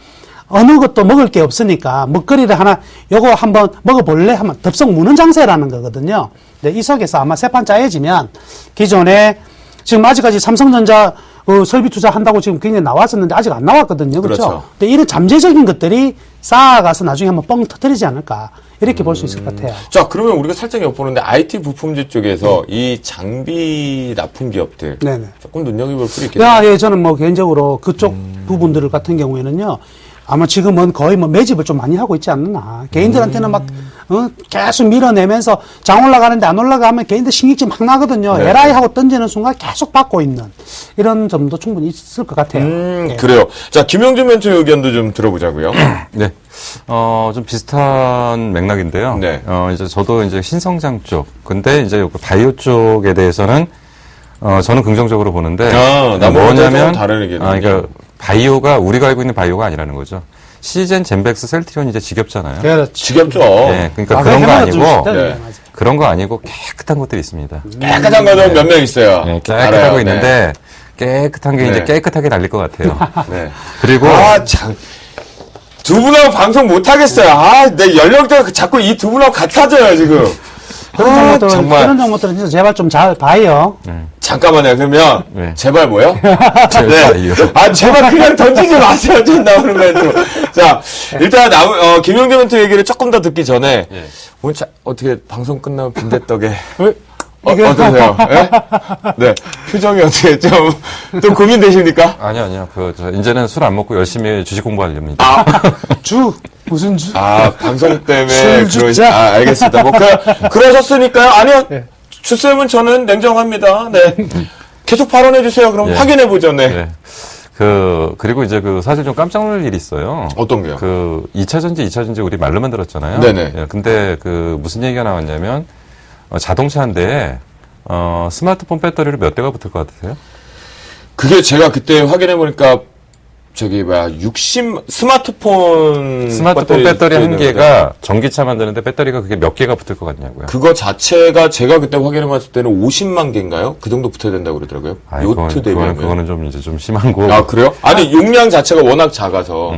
어느 것도 먹을 게 없으니까 먹거리를 하나 요거 한번 먹어볼래 하면 덥석 무는 장세라는 거거든요. 근데 이 속에서 아마 세 판 짜여지면 기존에 지금 아직까지 삼성전자 설비 투자한다고 지금 굉장히 나왔었는데 아직 안 나왔거든요. 그렇죠? 그렇죠. 근데 이런 잠재적인 것들이 쌓아가서 나중에 한번 뻥 터뜨리지 않을까. 이렇게 볼 수 있을 것 같아요. 자, 그러면 우리가 살짝 엿보는데 IT 부품주 쪽에서 이 장비 납품 기업들 네네. 조금 눈여겨볼 필요 있겠네요. 예, 저는 뭐 개인적으로 그쪽 부분들 같은 경우에는요. 아마 지금은 거의 뭐 매집을 좀 많이 하고 있지 않나. 개인들한테는 막, 계속 밀어내면서 장 올라가는데 안 올라가면 개인들 신경질 막 나거든요. 네. 에라이 하고 던지는 순간 계속 받고 있는 이런 점도 충분히 있을 것 같아요. 예. 그래요. 자, 김영준 멘토 의견도 좀 들어보자고요. 네. 좀 비슷한 맥락인데요. 네. 이제 저도 이제 신성장 쪽. 근데 이제 요 바이오 쪽에 대해서는 저는 긍정적으로 보는데. 뭐냐면 다른 의견이에요. 그러니까 바이오가 우리가 알고 있는 바이오가 아니라는 거죠. 시젠, 젠백스, 셀트리온 이제 지겹잖아요. 그렇죠. 지겹죠. 네. 그러니까 아, 그런 거 해마다 좀 아니고 시대를 네. 맞아요. 그런 거 아니고 깨끗한 것들이 있습니다. 깨끗한 거는 몇 명 있어요. 네, 깨끗하고 알아요. 있는데 깨끗한 게 네. 이제 깨끗하게 날릴 것 같아요. 네. 그리고 참. 두 분하고 방송 못 하겠어요. 내 연령대가 자꾸 이 두 분하고 같아져요, 지금. 그런 종목들은 진짜 제발 좀 잘 봐요. 잠깐만요. 그러면 네. 제발 뭐요? 제발요. 제발 그냥 던지지 마세요. 좀 나오는 멘트. 자, 일단 김용재 멘트 얘기를 조금 더 듣기 전에 예. 오늘 어떻게 방송 끝나면 빈대떡에 이게- 어떠세요? 예? 네. 표정이 어떻게 좀 고민되십니까? 아니요. 저 이제는 술 안 먹고 열심히 주식 공부하렵니다. 무슨 주? 방송 때문에 술 주자. 알겠습니다. 뭐 그러셨으니까요. 아니요. 네. 주쌤은 저는 냉정합니다. 네. 계속 발언해 주세요. 그럼 예. 확인해 보죠. 네. 네. 그리고 이제 사실 좀 깜짝 놀랄 일이 있어요. 어떤 게요? 2차전지 우리 말로만 들었잖아요. 네네. 예, 근데 무슨 얘기가 나왔냐면, 자동차 한 대에, 스마트폰 배터리를 몇 대가 붙을 것 같으세요? 그게 제가 그때 확인해 보니까 스마트폰 배터리 한 있는데 개가 전기차 만드는데 배터리가 그게 몇 개가 붙을 것 같냐고요. 그거 자체가 제가 그때 확인해 봤을 때는 50만 개인가요? 그 정도 붙어야 된다고 그러더라고요. 요트 대비하면. 그거는 좀 이제 좀 심한 거. 아, 그래요? 아니, 용량 자체가 워낙 작아서,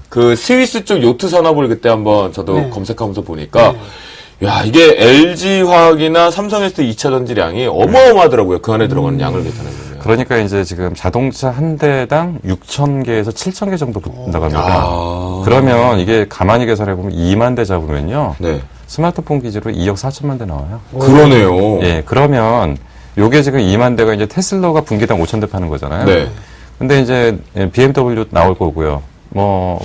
그 스위스 쪽 요트 산업을 그때 한번 저도 네. 검색하면서 보니까, 야, 이게 LG화학이나 삼성 ST 2차 전지량이 어마어마하더라고요. 그 안에 들어가는 양을 계산해보면. 그러니까 이제 지금 자동차 한 대당 6,000개에서 7,000개 정도 붙는다고 합니다. 그러면 이게 가만히 계산해보면 2만 대 잡으면요. 네. 스마트폰 기지로 2억 4천만 대 나와요. 그러네요. 예, 그러면 요게 지금 2만 대가 이제 테슬라가 분기당 5천 대 파는 거잖아요. 네. 근데 이제 BMW 나올 거고요.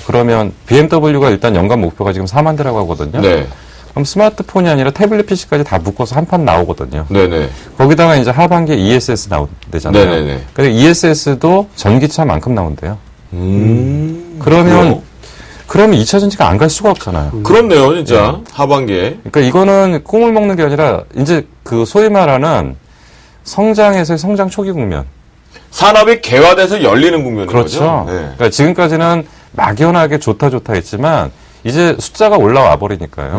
그러면 BMW가 일단 연간 목표가 지금 4만 대라고 하거든요. 네. 그럼 스마트폰이 아니라 태블릿 PC까지 다 묶어서 한 판 나오거든요. 네네. 거기다가 이제 하반기에 ESS 나온대잖아요. 네네네. 근데 ESS도 전기차만큼 나온대요. 그러면 2차 전지가 안 갈 수가 없잖아요. 그렇네요, 진짜. 하반기에. 그러니까 이거는 꿈을 먹는 게 아니라 이제 소위 말하는 성장에서의 성장 초기 국면. 산업이 개화돼서 열리는 국면인 그렇죠. 거죠. 네. 그러니까 지금까지는 막연하게 좋다 했지만 이제 숫자가 올라와 버리니까요.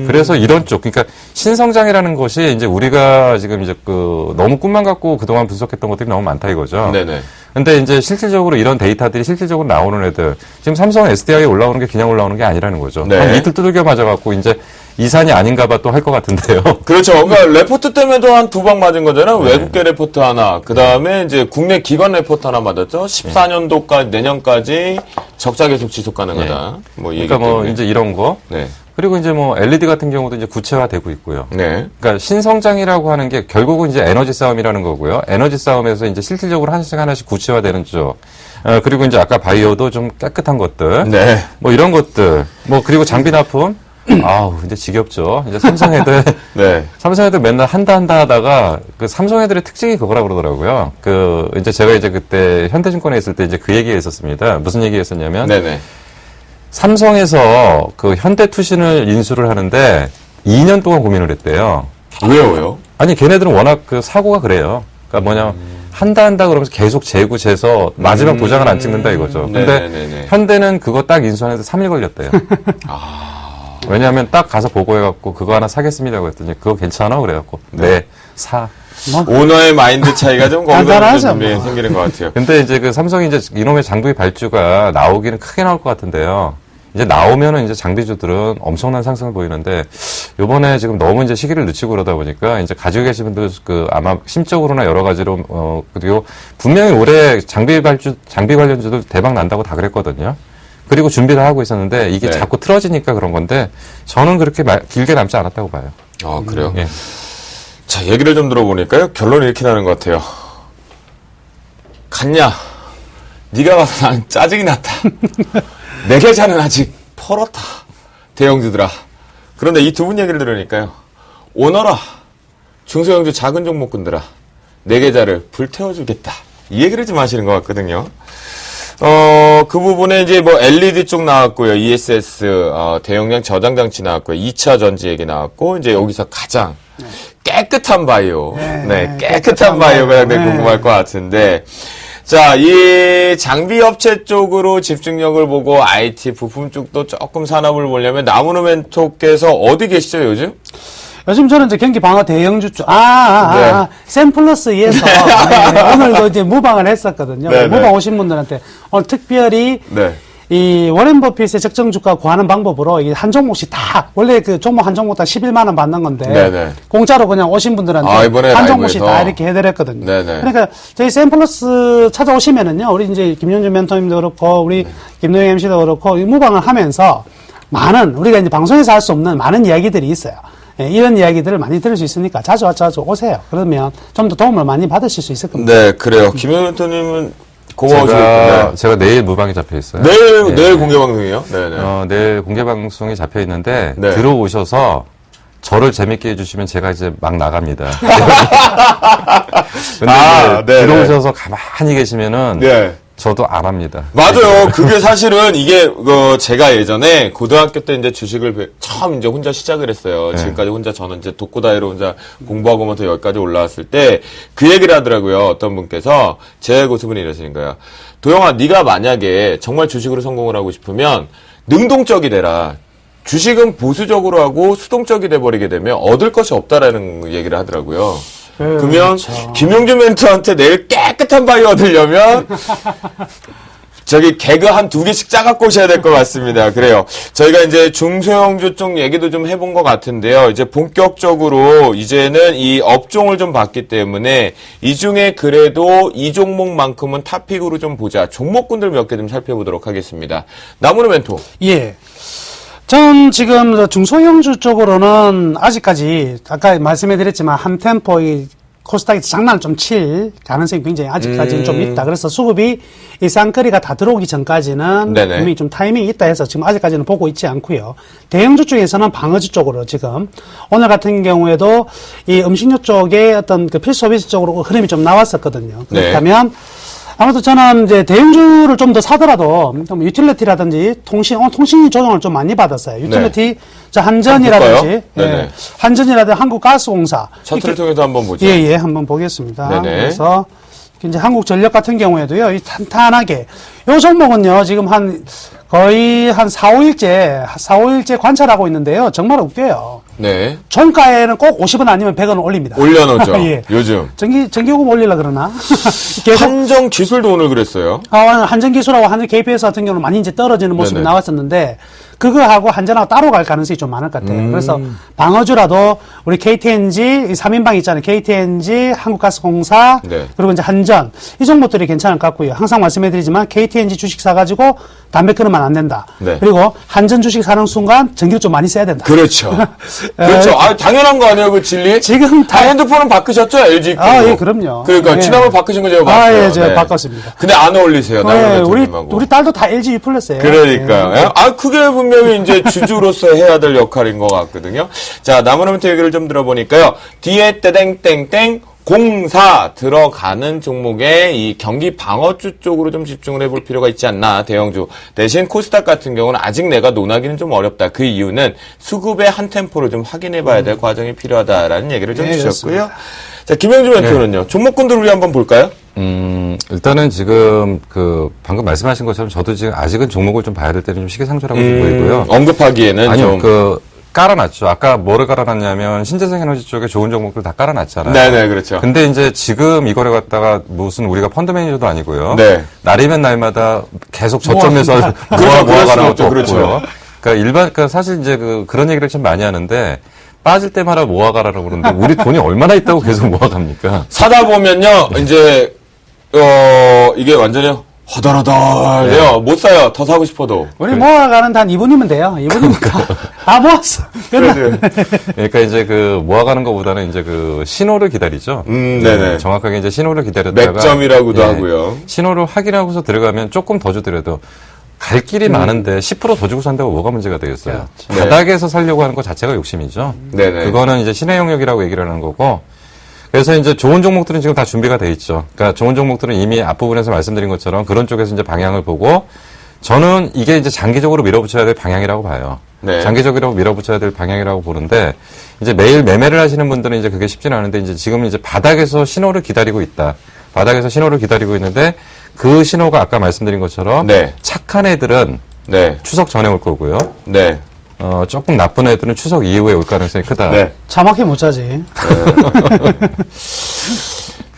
그래서 이런 쪽, 그러니까 신성장이라는 것이 이제 우리가 지금 이제 너무 꿈만 갖고 그동안 분석했던 것들이 너무 많다 이거죠. 네네. 근데 이제 실질적으로 이런 데이터들이 실질적으로 나오는 애들, 지금 삼성은 SDI에 올라오는 게 그냥 올라오는 게 아니라는 거죠. 네. 한 이틀 두들겨 맞아갖고 이제 이산이 아닌가 봐 또 할 것 같은데요. 그렇죠. 그러니까 레포트 때문에도 한 2방 맞은 거잖아요. 외국계 레포트 하나, 그 다음에 이제 국내 기관 레포트 하나 맞았죠. 14년도까지, 내년까지 적자 계속 지속 가능하다. 뭐, 이 얘기 그러니까 때문에. 이제 이런 거. 네. 그리고 이제 LED 같은 경우도 이제 구체화되고 있고요. 네. 그러니까 신성장이라고 하는 게 결국은 이제 에너지 싸움이라는 거고요. 에너지 싸움에서 이제 실질적으로 하나씩 구체화되는 쪽. 그리고 이제 아까 바이오도 좀 깨끗한 것들. 네. 뭐 이런 것들. 그리고 장비 납품. 아우, 이제 지겹죠. 이제 삼성 애들. 네. 삼성 애들 맨날 한다 하다가 삼성 애들의 특징이 그거라 그러더라고요. 이제 제가 이제 그때 현대증권에 있을 때 이제 그 얘기 했었습니다. 무슨 얘기 했었냐면. 네네. 삼성에서 현대투신을 인수를 하는데 2년 동안 고민을 했대요. 왜요? 아니, 걔네들은 워낙 사고가 그래요. 그러니까 뭐냐, 한다 그러면서 계속 재서 마지막 도장을 안 찍는다 이거죠. 근데 네네네네. 현대는 그거 딱 인수하는데 3일 걸렸대요. 왜냐하면 딱 가서 보고해갖고 그거 하나 사겠습니다고 했더니 그거 괜찮아? 그래갖고 네, 사. 오너의 마인드 차이가 좀 거기서 간단하죠, 좀 뭐. 생기는 것 같아요. 근데 이제 삼성이 이제 이놈의 장비 발주가 나오기는 크게 나올 것 같은데요. 이제 나오면은 이제 장비주들은 엄청난 상승을 보이는데 요번에 지금 너무 이제 시기를 늦추고 그러다 보니까 이제 가지고 계신 분들 아마 심적으로나 여러 가지로 그리고 분명히 올해 장비 관련주들 대박 난다고 다 그랬거든요. 그리고 준비를 하고 있었는데 이게 네. 자꾸 틀어지니까 그런 건데 저는 그렇게 길게 남지 않았다고 봐요. 그래요? 예. 자, 얘기를 좀 들어보니까요. 결론이 이렇게 나는 것 같아요. 갔냐? 네가 가서 난 짜증이 났다. 내 계좌는 아직 펄었다. 대형주들아. 그런데 이 두 분 얘기를 들으니까요. 오너라. 중소형주 작은 종목군들아. 내 계좌를 불태워주겠다. 이 얘기를 좀 하시는 것 같거든요. 그 부분에 이제 LED 쪽 나왔고요. ESS, 대용량 저장 장치 나왔고요. 2차 전지 얘기 나왔고, 이제 여기서 가장 깨끗한 바이오. 네, 깨끗한 바이오가 상당히 궁금할 것 같은데. 자, 이 장비 업체 쪽으로 집중력을 보고 IT 부품 쪽도 조금 산업을 보려면 나무노 멘토께서 어디 계시죠, 요즘? 요즘 저는 이제 경기 방어 대형주 쪽, 샘플러스에서 오늘도 이제 무방을 했었거든요. 네, 무방 오신 분들한테 오늘 특별히 네. 이 워렌 버핏의 적정 주가 구하는 방법으로 이 한 종목씩 다 원래 그 종목 한 종목 다 11만 원 받는 건데 네네. 공짜로 그냥 오신 분들한테 이번에 한 종목씩 라이브에서. 다 이렇게 해드렸거든요. 네네. 그러니까 저희 샘플러스 찾아오시면은요, 우리 이제 김윤주 멘토님도 그렇고 우리 김노영 MC도 그렇고 이 무방을 하면서 많은 우리가 이제 방송에서 할 수 없는 많은 이야기들이 있어요. 예, 이런 이야기들을 많이 들을 수 있으니까 자주 오세요. 그러면 좀 더 도움을 많이 받으실 수 있을 겁니다. 네, 그래요. 김현우님은 고마워지겠군요. 제가 내일 무방에 잡혀 있어요. 내일 공개 방송이에요? 네네. 내일 공개 방송에 잡혀 있는데 네. 들어오셔서 저를 재밌게 해주시면 제가 이제 막 나갑니다. 근데 아, 이제 네네. 들어오셔서 가만히 계시면은 네. 저도 안 합니다. 맞아요. 그게 사실은 이게 제가 예전에 고등학교 때 이제 주식을 처음 이제 혼자 시작을 했어요. 네. 지금까지 혼자 저는 이제 독고다이로 혼자 공부하고부터 여기까지 올라왔을 때 그 얘기를 하더라고요. 어떤 분께서 제 고수분이 이러시는 거예요. 도영아, 네가 만약에 정말 주식으로 성공을 하고 싶으면 능동적이 되라. 주식은 보수적으로 하고 수동적이 돼버리게 되면 얻을 것이 없다라는 얘기를 하더라고요. 그러면 김용주 멘토한테 내일 깨끗한 바위 얻으려면 저기 개그 한 2개씩 짜갖고 오셔야 될 것 같습니다. 그래요. 저희가 이제 중소형주 쪽 얘기도 좀 해본 것 같은데요. 이제 본격적으로 이제는 이 업종을 좀 봤기 때문에 이 중에 그래도 이 종목만큼은 탑픽으로 좀 보자. 종목군들 몇 개 좀 살펴보도록 하겠습니다. 나무르 멘토. 예. 전 지금 중소형주 쪽으로는 아직까지 아까 말씀해드렸지만 한 템포 이 코스닥에서 장난을 좀 칠 가능성이 굉장히 아직까지는 좀 있다. 그래서 수급이 이 쌍끌이가 다 들어오기 전까지는 네네. 분명히 좀 타이밍이 있다 해서 지금 아직까지는 보고 있지 않고요. 대형주 쪽에서는 방어주 쪽으로 지금 오늘 같은 경우에도 이 음식료 쪽에 어떤 그 필수서비스 쪽으로 흐름이 좀 나왔었거든요. 네. 그렇다면 아무튼 저는 이제 대형주를 좀 더 사더라도 좀 유틸리티라든지 통신 조정을 좀 많이 받았어요. 유틸리티, 저 한전이라든지, 볼까요? 네네. 한전이라든지 한국가스공사. 차트를 통해서 한번 보죠. 예, 한번 보겠습니다. 네네. 그래서 이제 한국전력 같은 경우에도요, 이 탄탄하게. 요 종목은요, 지금 거의 한 4, 5일째 관찰하고 있는데요. 정말 웃겨요. 네. 종가에는 꼭 50원 아니면 100원 올립니다. 올려놓죠. 예. 요즘. 전기요금 올리려 그러나? 계속 한정 기술도 오늘 그랬어요. 한전기술하고 한전 KPS 같은 경우는 많이 이제 떨어지는 모습이 네네. 나왔었는데, 그거하고 한전하고 따로 갈 가능성이 좀 많을 것 같아요. 그래서 방어주라도 우리 KTNG, 3인방 있잖아요. KTNG, 한국가스공사, 네. 그리고 이제 한전. 이 종목들이 괜찮을 것 같고요. 항상 말씀해드리지만 KTNG 주식 사가지고 담배 끊으면 안 된다. 네. 그리고 한전 주식 사는 순간 전기를 좀 많이 써야 된다. 그렇죠. 그렇죠. 당연한 거 아니에요, 그 진리? 지금 다 핸드폰은 바꾸셨죠, LG 거. 아, 예, 그럼요. 그러니까 예. 지난번 바꾸신 거 제가 봤어요. 예, 제가 바꿨습니다. 근데 안 어울리세요, 네, 나무르 우리 딸도 다 LG U 플러스예요. 그러니까요. 예. 그게 분명히 이제 주주로서 해야 될 역할인 것 같거든요. 자, 나무르 멘토 얘기를 좀 들어보니까요. 뒤에 땡땡땡 공사 들어가는 종목에 이 경기 방어주 쪽으로 좀 집중을 해볼 필요가 있지 않나, 대형주. 대신 코스닥 같은 경우는 아직 내가 논하기는 좀 어렵다. 그 이유는 수급의 한 템포를 좀 확인해 봐야 될 과정이 필요하다라는 얘기를 좀 네, 주셨고요. 그렇습니다. 자, 김영주 멘토는요. 종목군들 우리 한번 볼까요? 일단은 지금 방금 말씀하신 것처럼 저도 지금 아직은 종목을 좀 봐야 될 때는 좀 시기상조라고 좀 보이고요. 언급하기에는 아니요, 좀. 깔아놨죠. 아까 뭐를 깔아놨냐면 신재생 에너지 쪽에 좋은 종목들 다 깔아놨잖아요. 네네, 그렇죠. 근데 이제 지금 이거를 갖다가 무슨 우리가 펀드 매니저도 아니고요. 네. 날이면 날마다 계속 저점에서 그럴 모아가는 수는 것도 없죠. 없고요. 그렇죠. 그러니까 사실 이제 그런 얘기를 참 많이 하는데 빠질 때마다 모아가라고 그러는데 우리 돈이 얼마나 있다고 계속 모아갑니까? 사다 보면요, 이제, 이게 완전히 허덜허덜해요. 못 사요. 더 사고 싶어도. 우리 모아가는 단 2분이면 돼요. 2분이면 다 모았어. 그러니까 이제 모아가는 것보다는 이제 신호를 기다리죠. 네네. 정확하게 이제 신호를 기다렸다가 맥점이라고도 하고요. 신호를 확인하고서 들어가면 조금 더 주더라도 갈 길이 많은데 10% 더 주고 산다고 뭐가 문제가 되겠어요. 네. 바닥에서 살려고 하는 것 자체가 욕심이죠. 네네. 그거는 이제 신의 영역이라고 얘기를 하는 거고. 그래서 이제 좋은 종목들은 지금 다 준비가 돼 있죠. 그러니까 좋은 종목들은 이미 앞부분에서 말씀드린 것처럼 그런 쪽에서 이제 방향을 보고 저는 이게 이제 장기적으로 밀어붙여야 될 방향이라고 봐요. 네. 장기적으로 밀어붙여야 될 방향이라고 보는데 이제 매일 매매를 하시는 분들은 이제 그게 쉽지는 않은데 이제 지금 이제 바닥에서 신호를 기다리고 있다. 바닥에서 신호를 기다리고 있는데 그 신호가 아까 말씀드린 것처럼 네. 착한 애들은 네. 추석 전에 올 거고요. 네. 조금 나쁜 애들은 추석 이후에 올 가능성이 크다. 네. 자막히 못 자지.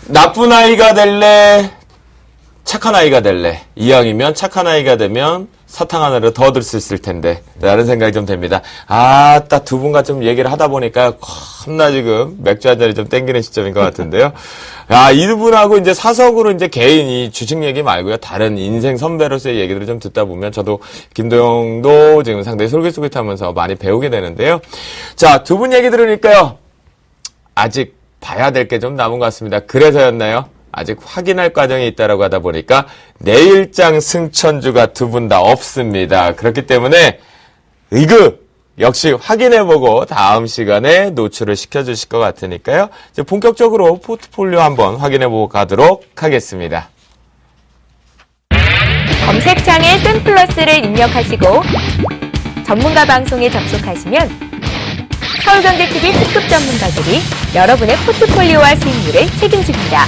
나쁜 아이가 될래? 착한 아이가 될래. 이왕이면 착한 아이가 되면 사탕 하나를 더 들 수 있을 텐데 라는 생각이 좀 됩니다. 딱 두 분과 좀 얘기를 하다 보니까 겁나 지금 맥주 한 잔이 좀 땡기는 시점인 것 같은데요. 이 두 분하고 이제 사석으로 이제 개인이 주식 얘기 말고요. 다른 인생 선배로서의 얘기들을 좀 듣다 보면 저도 김도영도 지금 상당히 솔깃솔깃하면서 많이 배우게 되는데요. 자, 두 분 얘기 들으니까요. 아직 봐야 될 게 좀 남은 것 같습니다. 그래서였나요? 아직 확인할 과정이 있다라고 하다 보니까 내일장 승천주가 두 분 다 없습니다. 그렇기 때문에 역시 확인해보고 다음 시간에 노출을 시켜주실 것 같으니까요. 이제 본격적으로 포트폴리오 한번 확인해보고 가도록 하겠습니다. 검색창에 샘플러스를 입력하시고 전문가 방송에 접속하시면 서울경제TV 특급 전문가들이 여러분의 포트폴리오와 수익률을 책임집니다.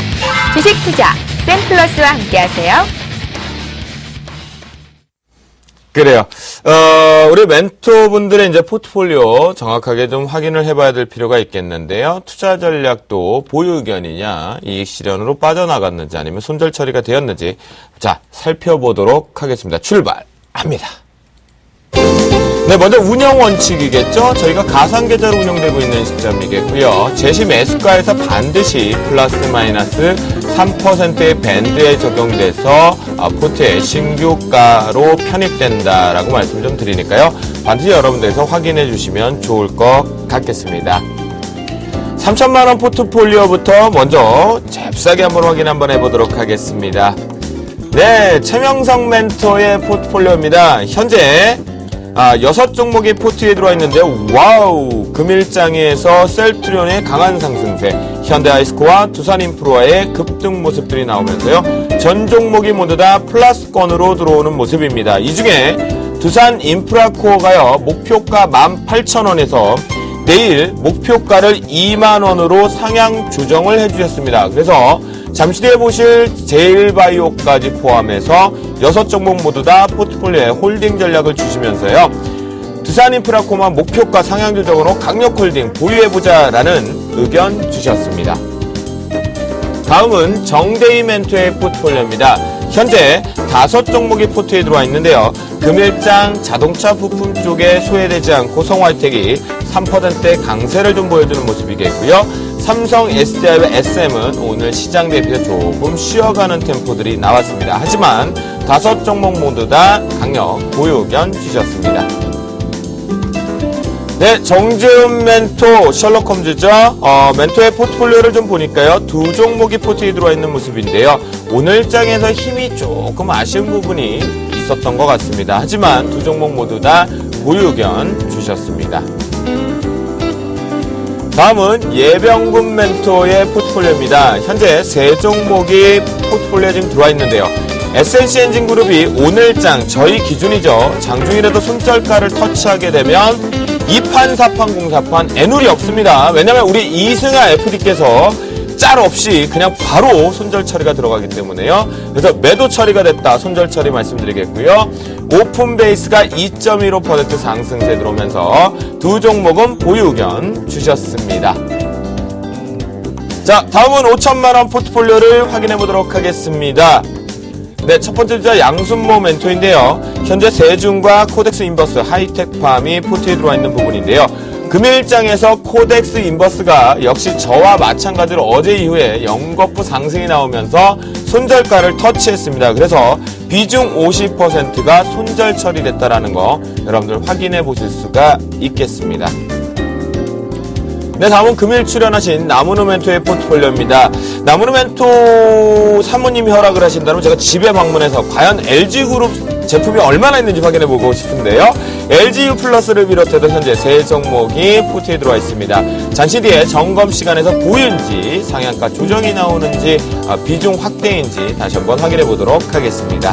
주식 투자 샘플러스와 함께하세요. 그래요. 우리 멘토분들의 이제 포트폴리오 정확하게 좀 확인을 해봐야 될 필요가 있겠는데요. 투자 전략도 보유 의견이냐, 이익 실현으로 빠져나갔는지 아니면 손절 처리가 되었는지 자, 살펴보도록 하겠습니다. 출발합니다. 네, 먼저 운영 원칙이겠죠. 저희가 가상계좌로 운영되고 있는 시점이겠고요. 제시 매수가에서 반드시 플러스 마이너스 3%의 밴드에 적용돼서 포트의 신규가로 편입된다라고 말씀 좀 드리니까요. 반드시 여러분들께서 확인해 주시면 좋을 것 같겠습니다. 3천만 원 포트폴리오부터 먼저 잽싸게 한번 해보도록 하겠습니다. 네, 최명성 멘토의 포트폴리오입니다. 현재 6종목이 포트에 들어와 있는데요. 와우! 금일장에서 셀트리온의 강한 상승세, 현대아이스코와 두산인프라의 급등 모습들이 나오면서요. 전 종목이 모두 다 플러스권으로 들어오는 모습입니다. 이 중에 두산인프라코어가요. 목표가 18,000원에서 내일 목표가를 2만원으로 상향 조정을 해주셨습니다. 그래서 잠시 뒤에 보실 제일바이오까지 포함해서 6종목 모두 다 포트폴리오에 홀딩 전략을 주시면서요. 두산인프라코만 목표가 상향 조정으로 강력홀딩 보유해보자라는 의견 주셨습니다. 다음은 정대희 멘토의 포트폴리오입니다. 현재 5종목이 포트에 들어와 있는데요. 금일장 자동차 부품 쪽에 소외되지 않고 성화이텍이 3%대 강세를 좀 보여주는 모습이겠고요. 삼성, SDI와 SM은 오늘 시장 대비해서 조금 쉬어가는 템포들이 나왔습니다. 하지만 5종목 모두 다 강력 보유 의견 주셨습니다. 네, 정지훈 멘토 셜록 홈즈죠. 멘토의 포트폴리오를 좀 보니까요. 2종목이 포트에 들어와 있는 모습인데요. 오늘 장에서 힘이 조금 아쉬운 부분이 있었던 것 같습니다. 하지만 2종목 모두 다 보유 의견 주셨습니다. 다음은 예병군 멘토의 포트폴리오입니다. 현재 3종목이 포트폴리오에 지금 들어와 있는데요. SNC엔진그룹이 오늘장 저희 기준이죠. 장중이라도 손절가를 터치하게 되면 2판, 4판, 공사판 애누리 없습니다. 왜냐면 우리 이승아 FD께서 짤 없이 그냥 바로 손절 처리가 들어가기 때문에요. 그래서 매도 처리가 됐다. 손절 처리 말씀드리겠고요. 오픈 베이스가 2.15% 상승세 들어오면서 2종목은 보유 의견 주셨습니다. 자, 다음은 5천만 원 포트폴리오를 확인해 보도록 하겠습니다. 네, 첫 번째 주자 양순모 멘토인데요. 현재 세준과 코덱스 인버스, 하이텍팜이 포트에 들어와 있는 부분인데요. 금일장에서 코덱스 인버스가 역시 저와 마찬가지로 어제 이후에 연거푸 상승이 나오면서 손절가를 터치했습니다. 그래서 비중 50%가 손절 처리됐다라는 거 여러분들 확인해 보실 수가 있겠습니다. 네, 다음은 금일 출연하신 나무누 멘토의 포트폴리오입니다. 나무누 멘토 사모님이 허락을 하신다면 제가 집에 방문해서 과연 LG그룹 제품이 얼마나 있는지 확인해 보고 싶은데요. LGU 플러스를 비롯해서 현재 3종목이 포트에 들어와 있습니다. 잠시 뒤에 점검 시간에서 보유인지 상향가 조정이 나오는지 비중 확대인지 다시 한번 확인해 보도록 하겠습니다.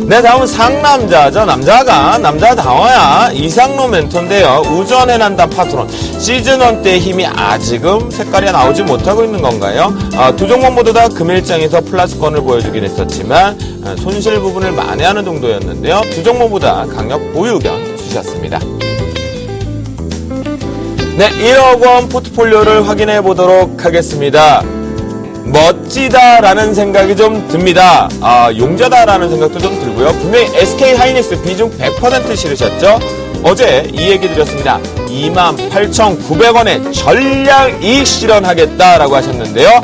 네, 다음은 상남자죠. 남자다워야 이상로 멘토인데요. 우전해난다 파트론. 시즌1 때 힘이 아직은 색깔이 나오지 못하고 있는 건가요? 2종목 모두 다 금일장에서 플러스권을 보여주긴 했었지만 손실 부분을 만회하는 정도였는데요. 2종목보다 강력 보유 의견 주셨습니다. 네, 1억 원 포트폴리오를 확인해 보도록 하겠습니다. 멋지다라는 생각이 좀 듭니다. 용자다라는 생각도 좀 들고요. 분명히 SK 하이닉스 비중 100% 실으셨죠? 어제 이 얘기 드렸습니다. 28,900원에 전량 이익 실현하겠다라고 하셨는데요.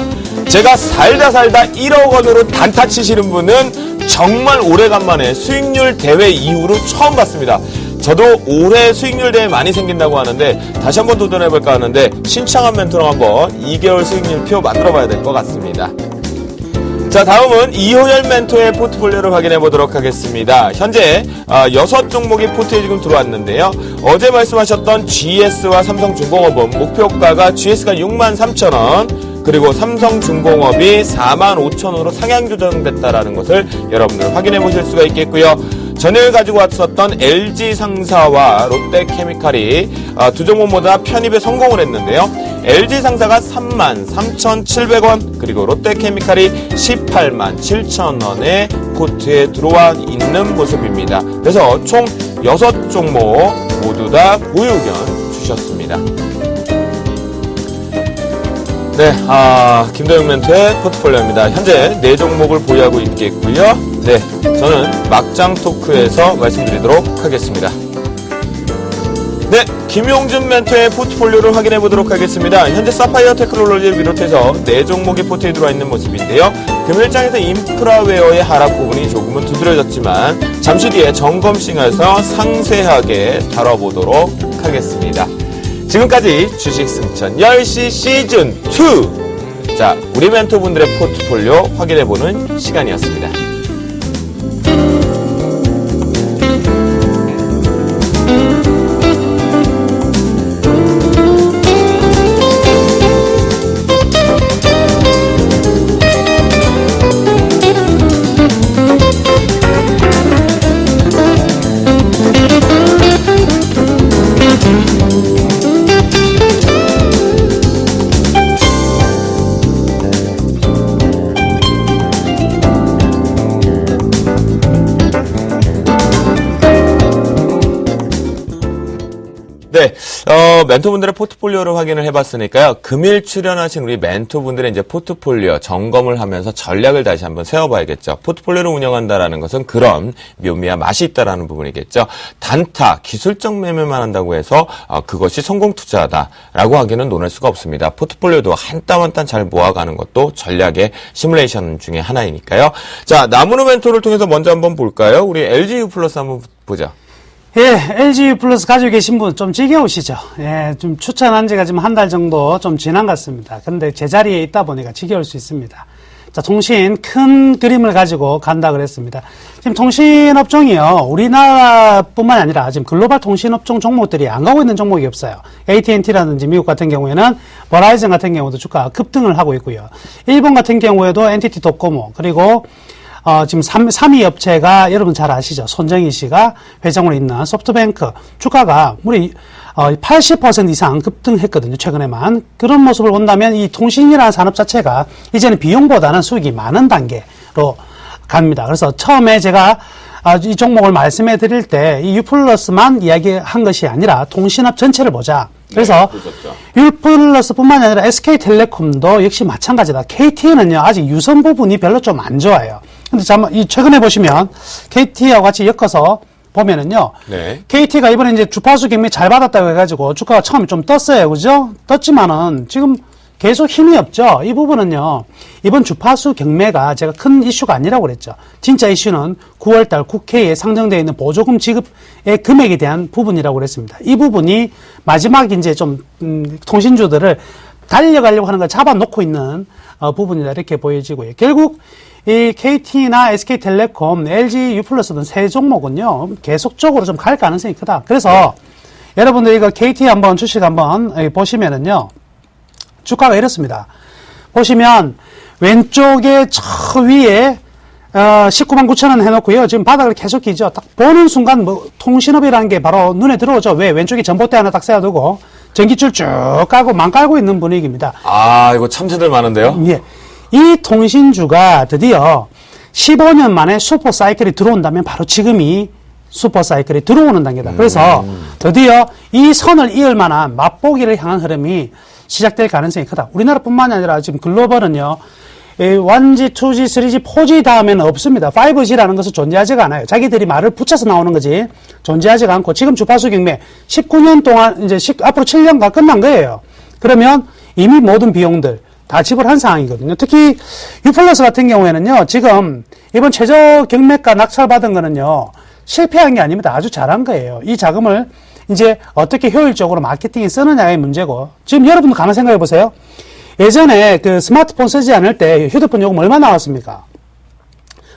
제가 살다 1억 원으로 단타 치시는 분은 정말 오래간만에 수익률 대회 이후로 처음 봤습니다. 저도 올해 수익률 대회 많이 생긴다고 하는데 다시 한번 도전해볼까 하는데 신청한 멘토로 한번 2개월 수익률표 만들어봐야 될 것 같습니다. 자, 다음은 이호열 멘토의 포트폴리오를 확인해 보도록 하겠습니다. 현재 6종목이 포트에 지금 들어왔는데요. 어제 말씀하셨던 GS와 삼성중공업은 목표가가 GS가 63,000원, 그리고 삼성중공업이 45,000원으로 상향 조정됐다라는 것을 여러분들 확인해 보실 수가 있겠고요. 전일 가지고 왔었던 LG상사와 롯데케미칼이 두 종목 모두 다 편입에 성공을 했는데요. LG상사가 33,700원, 그리고 롯데케미칼이 187,000원에 포트에 들어와 있는 모습입니다. 그래서 총 6종목 모두 다 고의견 주셨습니다. 네, 김도영 멘토의 포트폴리오입니다. 현재 4종목을 보유하고 있겠고요. 네, 저는 막장 토크에서 말씀드리도록 하겠습니다. 네, 김용준 멘토의 포트폴리오를 확인해 보도록 하겠습니다. 현재 사파이어 테크놀로지를 비롯해서 4종목이 포트에 들어와 있는 모습인데요. 금일장에서 인프라웨어의 하락 부분이 조금은 두드러졌지만 잠시 뒤에 점검싱에서 상세하게 다뤄보도록 하겠습니다. 지금까지 주식 승천 10시 시즌2. 자, 우리 멘토분들의 포트폴리오 확인해보는 시간이었습니다. 네, 멘토분들의 포트폴리오를 확인을 해봤으니까요. 금일 출연하신 우리 멘토분들의 이제 포트폴리오 점검을 하면서 전략을 다시 한번 세워봐야겠죠. 포트폴리오를 운영한다라는 것은 그런 묘미와 맛이 있다라는 부분이겠죠. 단타, 기술적 매매만 한다고 해서 그것이 성공 투자다라고 하기는 논할 수가 없습니다. 포트폴리오도 한 땀 한 땀 잘 모아가는 것도 전략의 시뮬레이션 중에 하나이니까요. 자, 나무노 멘토를 통해서 먼저 한번 볼까요? 우리 LGU 플러스 한번 보죠. 예, LG 플러스 가지고 계신 분 좀 지겨우시죠? 예, 좀 추천한 지가 지금 한 달 정도 좀 지난 것 같습니다. 근데 제자리에 있다 보니까 지겨울 수 있습니다. 자, 통신 큰 그림을 가지고 간다 그랬습니다. 지금 통신업종이요, 우리나라뿐만 아니라 지금 글로벌 통신업종 종목들이 안 가고 있는 종목이 없어요. AT&T라든지 미국 같은 경우에는 버라이즌 같은 경우도 주가가 급등을 하고 있고요. 일본 같은 경우에도 NTT 도코모, 그리고 지금 3위 업체가 여러분 잘 아시죠? 손정희 씨가 회장으로 있는 소프트뱅크 주가가 무려 80% 이상 급등했거든요. 최근에만. 그런 모습을 본다면 이 통신이라는 산업 자체가 이제는 비용보다는 수익이 많은 단계로 갑니다. 그래서 처음에 제가 이 종목을 말씀해 드릴 때 이 유플러스만 이야기한 것이 아니라 통신업 전체를 보자. 그래서 유플러스뿐만 아니라 SK텔레콤도 역시 마찬가지다. KT는요 아직 유선 부분이 별로 좀 안 좋아요. 근데 잠깐 이 최근에 보시면 KT하고 같이 엮어서 보면은요, 네. KT가 이번에 이제 주파수 경매 잘 받았다고 해가지고 주가가 처음에 좀 떴어요, 그죠? 떴지만은 지금 계속 힘이 없죠. 이 부분은요, 이번 주파수 경매가 제가 큰 이슈가 아니라고 그랬죠. 진짜 이슈는 9월달 국회에 상정되어 있는 보조금 지급의 금액에 대한 부분이라고 그랬습니다. 이 부분이 마지막 이제 좀 통신주들을 달려가려고 하는 걸 잡아놓고 있는 부분이다 이렇게 보여지고요. 결국 이 KT나 SK텔레콤, LG U+, 등 세 종목은요 계속적으로 좀 갈 가능성이 크다. 그래서 여러분들 이거 KT 한번 주식 한번 보시면은요 주가가 이렇습니다. 보시면 왼쪽에 저 위에 199,000원 해놓고요. 지금 바닥을 계속 기죠. 딱 보는 순간 뭐 통신업이라는 게 바로 눈에 들어오죠. 왜? 왼쪽에 전봇대 하나 딱 세워두고 전기줄 쭉 깔고 만 깔고 있는 분위기입니다. 아, 이거 참새들 많은데요? 예. 이 통신주가 드디어 15년 만에 슈퍼 사이클이 들어온다면 바로 지금이 슈퍼 사이클이 들어오는 단계다. 그래서 드디어 이 선을 이을 만한 맛보기를 향한 흐름이 시작될 가능성이 크다. 우리나라뿐만이 아니라 지금 글로벌은요. 1G, 2G, 3G, 4G 다음에는 없습니다. 5G라는 것은 존재하지가 않아요. 자기들이 말을 붙여서 나오는 거지 존재하지가 않고 지금 주파수 경매 19년 동안 이제 앞으로 7년간 끝난 거예요. 그러면 이미 모든 비용들 다 지불한 상황이거든요. 특히 U+ 같은 경우에는요. 지금 이번 최저 경매가 낙찰받은 거는요. 실패한 게 아닙니다. 아주 잘한 거예요. 이 자금을 이제 어떻게 효율적으로 마케팅에 쓰느냐의 문제고 지금 여러분도 가만 생각해 보세요. 예전에 그 스마트폰 쓰지 않을 때 휴대폰 요금 얼마 나왔습니까?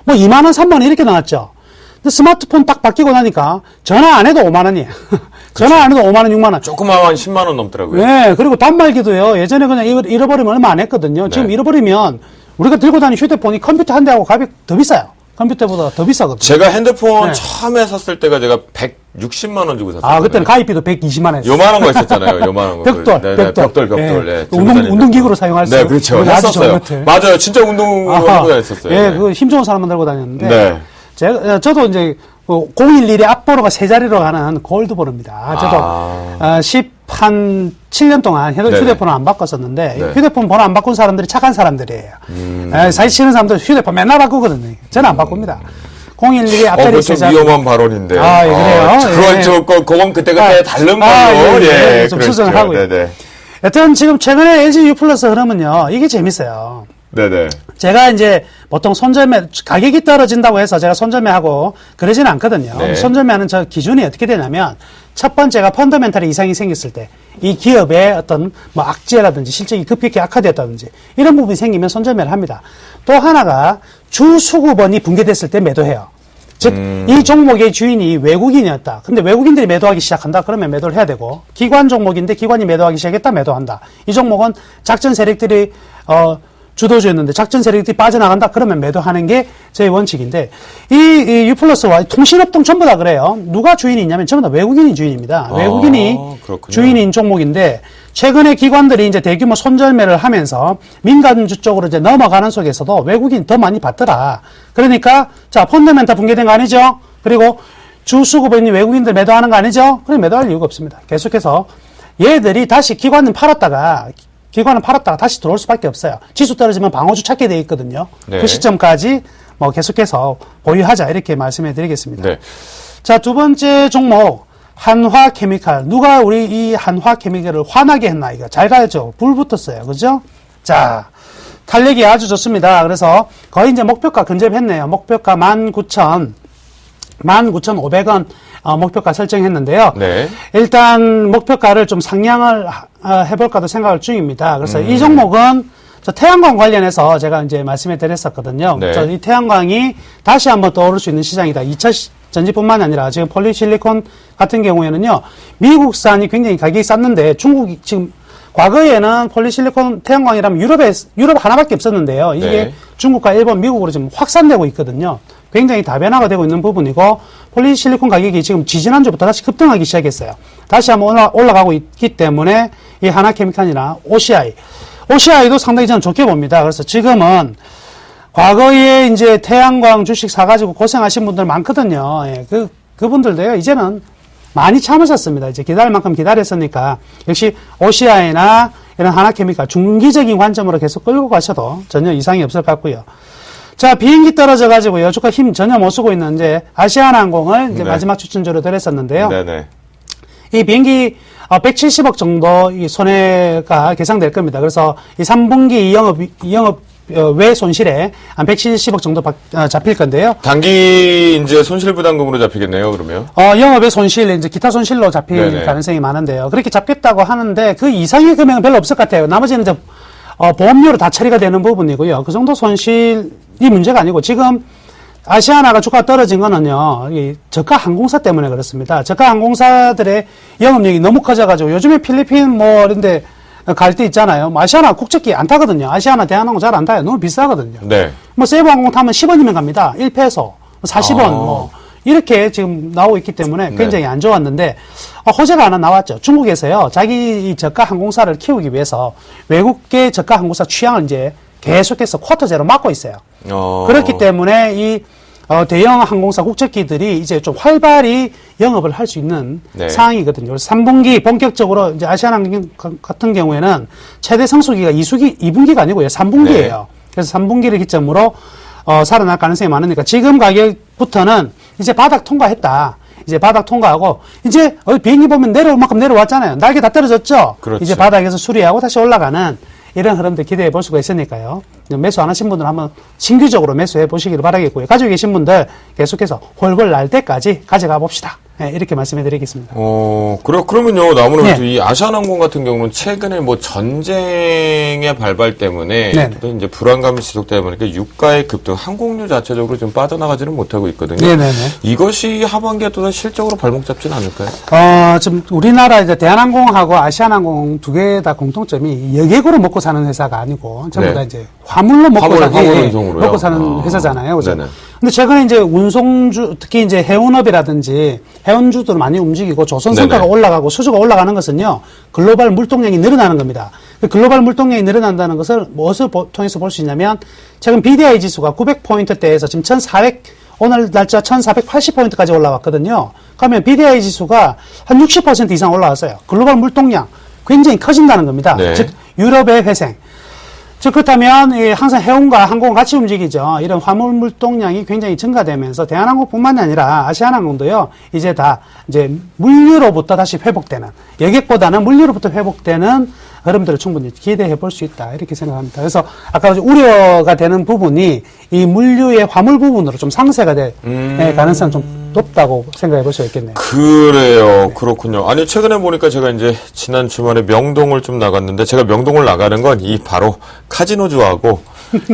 뭐 2만 원, 3만 원 이렇게 나왔죠. 근데 스마트폰 딱 바뀌고 나니까 전화 안 해도 5만 원이에요. 전화 안 해도 5만 원, 6만 원. 조그마한 한 10만 원 넘더라고요. 네, 그리고 단말기도요. 예전에 그냥 잃어버리면 얼마 안 했거든요. 지금 네. 잃어버리면 우리가 들고 다니는 휴대폰이 컴퓨터 한 대하고 값이 더 비싸요. 컴퓨터보다 더 비싸거든요. 제가 핸드폰 네. 처음에 샀을 때가 제가 160만 원 주고 샀어요. 아, 그때는 가입비도 120만 원 했어요. 요만한 거 있었잖아요. 요만한 거. 벽돌, 네네, 벽돌. 예. 네, 운동기구로 사용할 수 네, 그렇죠. 있는 아주 좋은 했었어요. 것들. 맞아요. 진짜 운동으로 아하. 하고 다녔었어요. 예, 네. 그 힘 좋은 사람만 들고 다녔는데. 네. 저도 이제 011의 앞번호가 세 자리로 가는 골드번호입니다. 저도 7년 동안 휴대폰을 안 바꿨었는데 네. 휴대폰 번호 안 바꾼 사람들이 착한 사람들이에요. 사실 싫은 사람들 휴대폰 맨날 바꾸거든요. 저는 안 바꿉니다. 011의 앞자리 그건 세 좀 자리. 위험한 발언인데. 아, 예, 그래요? 그건 그건 그때 다른 걸로. 예, 좀 그렇죠. 수정을 하고요. 네네. 여튼 지금 최근에 LG U+ 흐름은요, 이게 재밌어요. 네네. 제가 이제 보통 손절매, 가격이 떨어진다고 해서 제가 손절매하고 그러지는 않거든요. 네. 손절매하는 저 기준이 어떻게 되냐면, 첫 번째가 펀더멘탈의 이상이 생겼을 때, 이 기업의 어떤 뭐 악재라든지 실적이 급격히 악화되었다든지, 이런 부분이 생기면 손절매를 합니다. 또 하나가 주 수급원이 붕괴됐을 때 매도해요. 즉, 이 종목의 주인이 외국인이었다. 근데 외국인들이 매도하기 시작한다? 그러면 매도를 해야 되고, 기관 종목인데 기관이 매도하기 시작했다? 매도한다. 이 종목은 작전 세력들이, 주도주였는데 작전 세력들이 빠져나간다? 그러면 매도하는 게 저희 원칙인데, 이 U+와 통신업종 전부 다 그래요. 누가 주인이 있냐면 전부 다 외국인이 주인입니다. 외국인이 그렇군요. 주인인 종목인데, 최근에 기관들이 이제 대규모 손절매를 하면서 민간주 쪽으로 이제 넘어가는 속에서도 외국인이 더 많이 받더라. 그러니까, 자, 펀더멘탈 붕괴된 거 아니죠? 그리고 주수급원이 외국인들 매도하는 거 아니죠? 그럼 매도할 이유가 없습니다. 계속해서 얘들이 다시 기관은 팔았다가 다시 들어올 수밖에 없어요. 지수 떨어지면 방어주 찾게 돼 있거든요. 네. 그 시점까지 뭐 계속해서 보유하자 이렇게 말씀해 드리겠습니다. 네. 자, 두 번째 종목 한화케미칼. 누가 우리 이 한화케미칼을 화나게 했나 이거 잘 가야죠. 불 붙었어요. 그죠? 자, 탄력이 아주 좋습니다. 그래서 거의 이제 목표가 근접했네요. 목표가 19,500원 목표가 설정했는데요. 네. 일단 목표가를 좀 상향을 해볼까도 생각을 중입니다. 그래서 이 종목은 저 태양광 관련해서 제가 이제 말씀해 드렸었거든요. 네. 이 태양광이 다시 한번 떠오를 수 있는 시장이다. 2차 전지뿐만 아니라 지금 폴리실리콘 같은 경우에는요, 미국산이 굉장히 가격이 쌌는데 중국이 지금 과거에는 폴리실리콘 태양광이라면 유럽 하나밖에 없었는데요. 이게 네. 중국과 일본, 미국으로 지금 확산되고 있거든요. 굉장히 다변화가 되고 있는 부분이고, 폴리실리콘 가격이 지금 지지난주부터 다시 급등하기 시작했어요. 다시 한번 올라가고 있기 때문에 이 하나케미칼이나 OCI도 상당히 저는 좋게 봅니다. 그래서 지금은 과거에 이제 태양광 주식 사가지고 고생하신 분들 많거든요. 예, 그분들도요, 이제는 많이 참으셨습니다. 이제 기다릴 만큼 기다렸으니까, 역시 OCI나 이런 하나케미칼 중기적인 관점으로 계속 끌고 가셔도 전혀 이상이 없을 것 같고요. 자, 비행기 떨어져가지고 여주가 힘 전혀 못 쓰고 있는 이제 아시아나항공을 이제 네. 마지막 추천주로 드렸었는데요. 네네. 이 비행기 170억 정도 이 손해가 계상될 겁니다. 그래서 이 3분기 영업 외 손실에 한 170억 정도 잡힐 건데요. 단기 이제 손실부담금으로 잡히겠네요, 그러면. 영업의 손실, 이제 기타 손실로 잡힐 네네. 가능성이 많은데요. 그렇게 잡겠다고 하는데 그 이상의 금액은 별로 없을 것 같아요. 나머지는 이제 보험료로 다 처리가 되는 부분이고요. 그 정도 손실이 문제가 아니고, 지금 아시아나가 주가가 떨어진 거는요, 이 저가 항공사 때문에 그렇습니다. 저가 항공사들의 영업력이 너무 커져가지고, 요즘에 필리핀 뭐 이런데 갈 때 있잖아요. 아시아나 국적기 안 타거든요. 아시아나 대한항공 잘 안 타요. 너무 비싸거든요. 네. 뭐 세부항공 타면 10원이면 갑니다. 1페소, 40원 뭐 이렇게 지금 나오고 있기 때문에 굉장히 안 좋았는데, 호재가 하나 나왔죠. 중국에서요, 자기 이 저가 항공사를 키우기 위해서 외국계 저가 항공사 취향을 이제 계속해서 쿼터 제로 막고 있어요. 그렇기 때문에 이 대형 항공사 국적기들이 이제 좀 활발히 영업을 할 수 있는 네. 상황이거든요. 그래서 3분기 본격적으로 이제 아시아나항공 같은 경우에는 최대 성수기가 2분기가 아니고요. 3분기예요. 네. 그래서 3분기를 기점으로 살아날 가능성이 많으니까 지금 가격부터는 이제 바닥 통과했다. 이제 바닥 통과하고 이제 비행기 보면 내려올 만큼 내려왔잖아요. 날개 다 떨어졌죠. 그렇죠. 이제 바닥에서 수리하고 다시 올라가는 이런 흐름들 기대해 볼 수가 있으니까요. 매수 안 하신 분들은 한번 신규적으로 매수해 보시기를 바라겠고요. 가지고 계신 분들 계속해서 홀벌 날 때까지 가져가 봅시다. 네, 이렇게 말씀해 드리겠습니다. 그러면요, 나무는 네. 이 아시아나항공 같은 경우는 최근에 뭐 전쟁의 발발 때문에 네. 또 이제 불안감이 지속되다 보니까 유가의 급등, 항공료 자체적으로 좀 빠져나가지는 못하고 있거든요. 네네네. 이것이 하반기에 또 실적으로 발목 잡지는 않을까요? 지금 우리나라 이제 대한항공하고 아시아나항공 두 개 다 공통점이 여객으로 먹고 사는 회사가 아니고 전부 네. 다 이제 화물로 먹고 화물 운송으로요? 먹고 사는 회사잖아요. 그죠? 네네. 근데 최근에 이제 운송주, 특히 이제 해운업이라든지 해운주들 많이 움직이고 조선성가가 네네. 올라가고 수주가 올라가는 것은요, 글로벌 물동량이 늘어나는 겁니다. 그 글로벌 물동량이 늘어난다는 것을 무엇을 통해서 볼 수 있냐면, 최근 BDI 지수가 900포인트대에서 지금 1400, 오늘 날짜 1480포인트까지 올라왔거든요. 그러면 BDI 지수가 한 60% 이상 올라왔어요. 글로벌 물동량 굉장히 커진다는 겁니다. 네. 즉, 유럽의 회생. 즉, 그렇다면, 항상 해운과 항공은 같이 움직이죠. 이런 화물 물동량이 굉장히 증가되면서 대한항공뿐만이 아니라 아시아나항공도요, 이제 다, 이제 물류로부터 다시 회복되는, 여객보다는 물류로부터 회복되는 흐름들을 충분히 기대해 볼 수 있다. 이렇게 생각합니다. 그래서 아까 우려가 되는 부분이 이 물류의 화물 부분으로 좀 상쇄가 될 가능성이 좀 높다고 생각해 볼 수 있겠네요. 그래요. 그렇군요. 아니, 최근에 보니까 제가 이제 지난 주말에 명동을 좀 나갔는데, 제가 명동을 나가는 건 이 바로 카지노주하고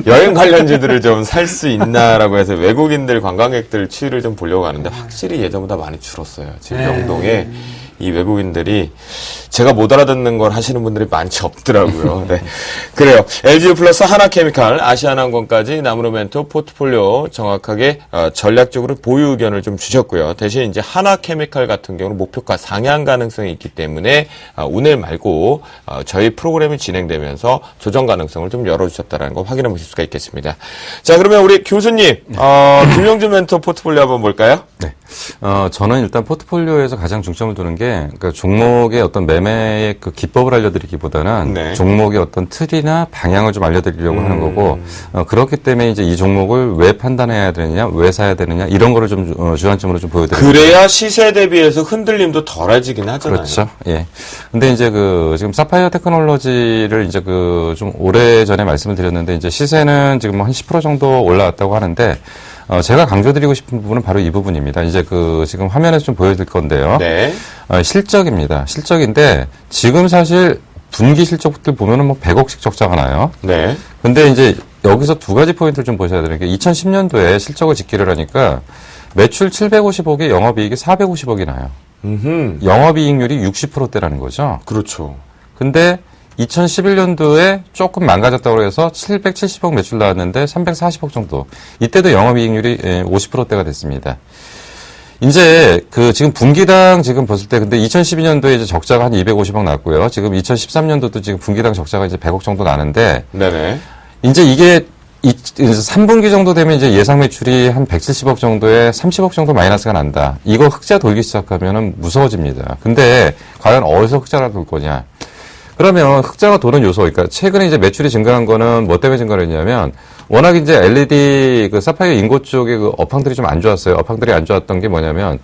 여행 관련주들을 좀 살 수 있나라고 해서 외국인들, 관광객들 추이를 좀 보려고 하는데, 확실히 예전보다 많이 줄었어요. 지금 명동에 이 외국인들이 제가 못 알아듣는 걸 하시는 분들이 많지 없더라고요. 네. 그래요. LG 플러스 하나케미칼, 아시아나항공까지 나무로멘토 포트폴리오 정확하게 전략적으로 보유 의견을 좀 주셨고요. 대신 이제 하나케미칼 같은 경우는 목표가 상향 가능성이 있기 때문에 오늘 말고 저희 프로그램이 진행되면서 조정 가능성을 좀 열어주셨다는 거 확인해 보실 수가 있겠습니다. 자, 그러면 우리 교수님, 김영준 멘토 포트폴리오 한번 볼까요? 네. 저는 일단 포트폴리오에서 가장 중점을 두는 게, 그러니까 종목의 어떤 매매의 그 기법을 알려드리기보다는 네. 종목의 어떤 틀이나 방향을 좀 알려드리려고 하는 거고, 그렇기 때문에 이제 이 종목을 왜 판단해야 되느냐, 왜 사야 되느냐, 이런 거를 좀 주안점으로 좀 보여드리고. 그래야 시세 대비해서 흔들림도 덜해지긴 하잖아요. 그렇죠. 예. 근데 이제 지금 사파이어 테크놀로지를 이제 좀 오래 전에 말씀을 드렸는데, 이제 시세는 지금 한 10% 정도 올라왔다고 하는데, 제가 강조드리고 싶은 부분은 바로 이 부분입니다. 이제 지금 화면에서 좀 보여드릴 건데요. 네. 실적입니다. 실적인데, 지금 사실 분기 실적들 보면은 뭐 100억씩 적자가 나요. 네. 근데 이제 여기서 두 가지 포인트를 좀 보셔야 되는 게, 2010년도에 실적을 집계를 하니까 매출 750억에 영업이익이 450억이 나요. 영업이익률이 60%대라는 거죠. 그렇죠. 근데 2011년도에 조금 망가졌다고 해서 770억 매출 나왔는데 340억 정도. 이때도 영업이익률이 50%대가 됐습니다. 이제 지금 분기당 지금 봤을 때 근데 2012년도에 이제 적자가 한 250억 났고요. 지금 2013년도도 지금 분기당 적자가 이제 100억 정도 나는데 네네. 이제 이게 3분기 정도 되면 이제 예상 매출이 한 170억 정도에 30억 정도 마이너스가 난다. 이거 흑자 돌기 시작하면은 무서워집니다. 근데 과연 어디서 흑자가 돌 거냐? 그러면 흑자가 도는 요소, 그러니까 최근에 이제 매출이 증가한 거는 뭐 때문에 증가를 했냐면 워낙 이제 LED 사파이어 인고 쪽에 업황들이 좀 안 좋았어요. 업황들이 안 좋았던 게 뭐냐면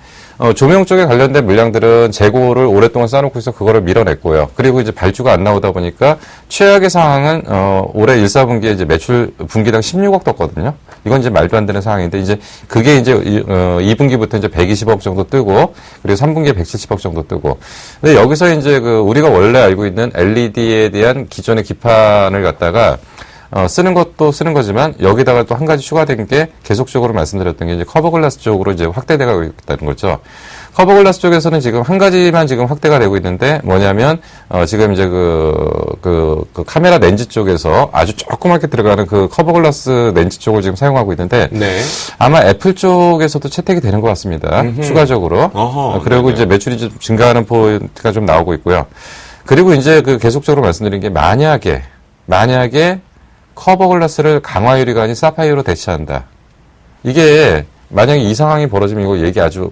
조명 쪽에 관련된 물량들은 재고를 오랫동안 쌓아놓고 있어 그거를 밀어냈고요. 그리고 이제 발주가 안 나오다 보니까 최악의 상황은 올해 1, 4분기에 이제 매출 분기당 16억 떴거든요. 이건 이제 말도 안 되는 상황인데 이제 그게 이제 2분기부터 이제 120억 정도 뜨고 그리고 3분기에 170억 정도 뜨고. 근데 여기서 이제 우리가 원래 알고 있는 LED에 대한 기존의 기판을 갖다가 쓰는 것도 쓰는 거지만 여기다가 또 한 가지 추가된 게 계속적으로 말씀드렸던 게 이제 커버글라스 쪽으로 이제 확대되고 있다는 거죠. 커버글라스 쪽에서는 지금 한 가지만 지금 확대가 되고 있는데 뭐냐면 지금 이제 그 카메라 렌즈 쪽에서 아주 조그맣게 들어가는 그 커버글라스 렌즈 쪽을 지금 사용하고 있는데 네. 아마 애플 쪽에서도 채택이 되는 것 같습니다. 추가적으로. 그리고 네네. 이제 매출이 좀 증가하는 포인트가 좀 나오고 있고요. 그리고 이제 계속적으로 말씀드린 게 만약에 커버글라스를 강화 유리가 아닌 사파이어로 대체한다. 이게 만약에 이 상황이 벌어지면 이거 얘기 아주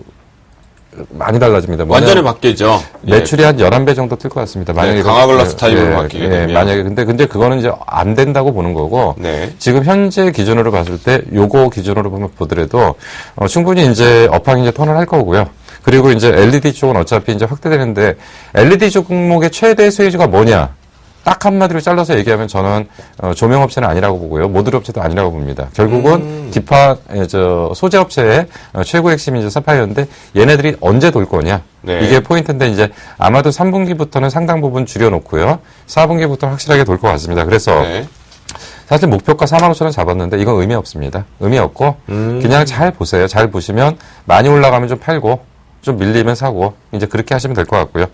많이 달라집니다. 완전히 바뀌죠. 매출이 한 11배 정도 뜰 것 같습니다. 만약에 강화글라스 타입으로 바뀌게 되면. 만약에 근데 그거는 이제 안 된다고 보는 거고 네. 지금 현재 기준으로 봤을 때 요거 기준으로 보더라도 충분히 이제 업황이 이제 턴을 할 거고요. 그리고 이제 LED 쪽은 어차피 이제 확대되는데 LED 종목의 최대 수혜주가 뭐냐? 딱 한마디로 잘라서 얘기하면 저는 조명업체는 아니라고 보고요. 모듈 업체도 아니라고 봅니다. 결국은 기파 소재 업체의 최고 핵심이 이제 사파이어인데 얘네들이 언제 돌 거냐? 네. 이게 포인트인데 이제 아마도 3분기부터는 상당 부분 줄여놓고요. 4분기부터는 확실하게 돌 것 같습니다. 그래서 네. 사실 목표가 45,000원 잡았는데 이건 의미 없습니다. 의미 없고 그냥 잘 보세요. 잘 보시면 많이 올라가면 좀 팔고 좀 밀리면 사고 이제 그렇게 하시면 될 것 같고요.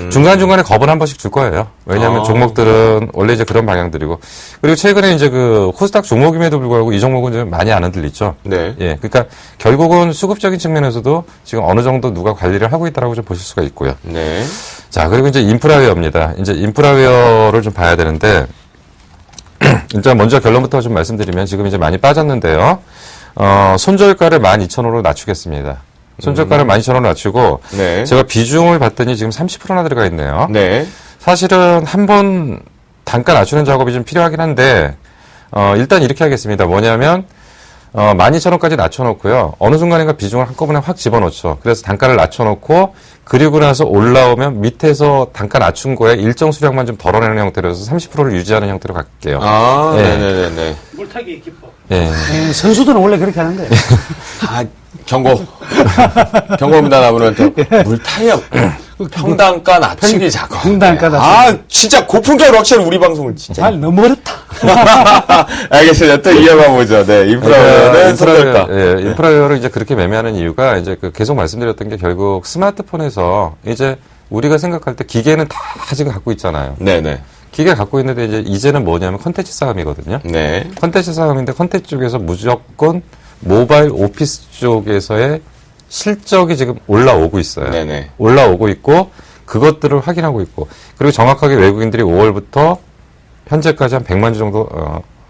중간중간에 겁은 한 번씩 줄 거예요. 왜냐하면 종목들은 원래 이제 그런 방향들이고 그리고 최근에 이제 그 코스닥 종목임에도 불구하고 이 종목은 좀 많이 안 흔들리죠. 네. 예, 그러니까 결국은 수급적인 측면에서도 지금 어느 정도 누가 관리를 하고 있다라고 좀 보실 수가 있고요. 네. 자, 그리고 이제 인프라웨어입니다. 이제 인프라웨어를 좀 봐야 되는데 일단 먼저 결론부터 좀 말씀드리면 지금 이제 많이 빠졌는데요. 손절가를 12,000원으로 낮추겠습니다. 손절가를 12,000원으로 낮추고 네. 제가 비중을 봤더니 지금 30%나 들어가 있네요. 네. 사실은 한번 단가 낮추는 작업이 좀 필요하긴 한데 일단 이렇게 하겠습니다. 뭐냐면 12,000원까지 낮춰놓고요. 어느 순간인가 비중을 한꺼번에 확 집어넣죠. 그래서 단가를 낮춰놓고 그리고 나서 올라오면 밑에서 단가 낮춘 거에 일정 수량만 좀 덜어내는 형태로 해서 30%를 유지하는 형태로 갈게요. 아, 예. 네네네네. 물타기 기법. 예. 선수들은 원래 그렇게 하는데. 아, 경고. 경고입니다, 나무는한테. 물타협. 평단가 낮추기 작업. 평단가 낮추기. 아, 진짜 고품격으로 확실히 우리 방송을 진짜. 잘 너무 어렵다. 알겠습니다. 또 이어가 보죠. 네, 인프라는 손절가. 예, 인프라웨어를 이제 그렇게 매매하는 이유가 이제 계속 말씀드렸던 게 결국 스마트폰에서 이제 우리가 생각할 때 기계는 다 지금 갖고 있잖아요. 네네. 기계 갖고 있는데 이제는 뭐냐면 컨텐츠 싸움이거든요. 네. 컨텐츠 싸움인데 컨텐츠 쪽에서 무조건 모바일 오피스 쪽에서의 실적이 지금 올라오고 있어요. 네네. 올라오고 있고 그것들을 확인하고 있고 그리고 정확하게 외국인들이 5월부터 현재까지 한 100만 주 정도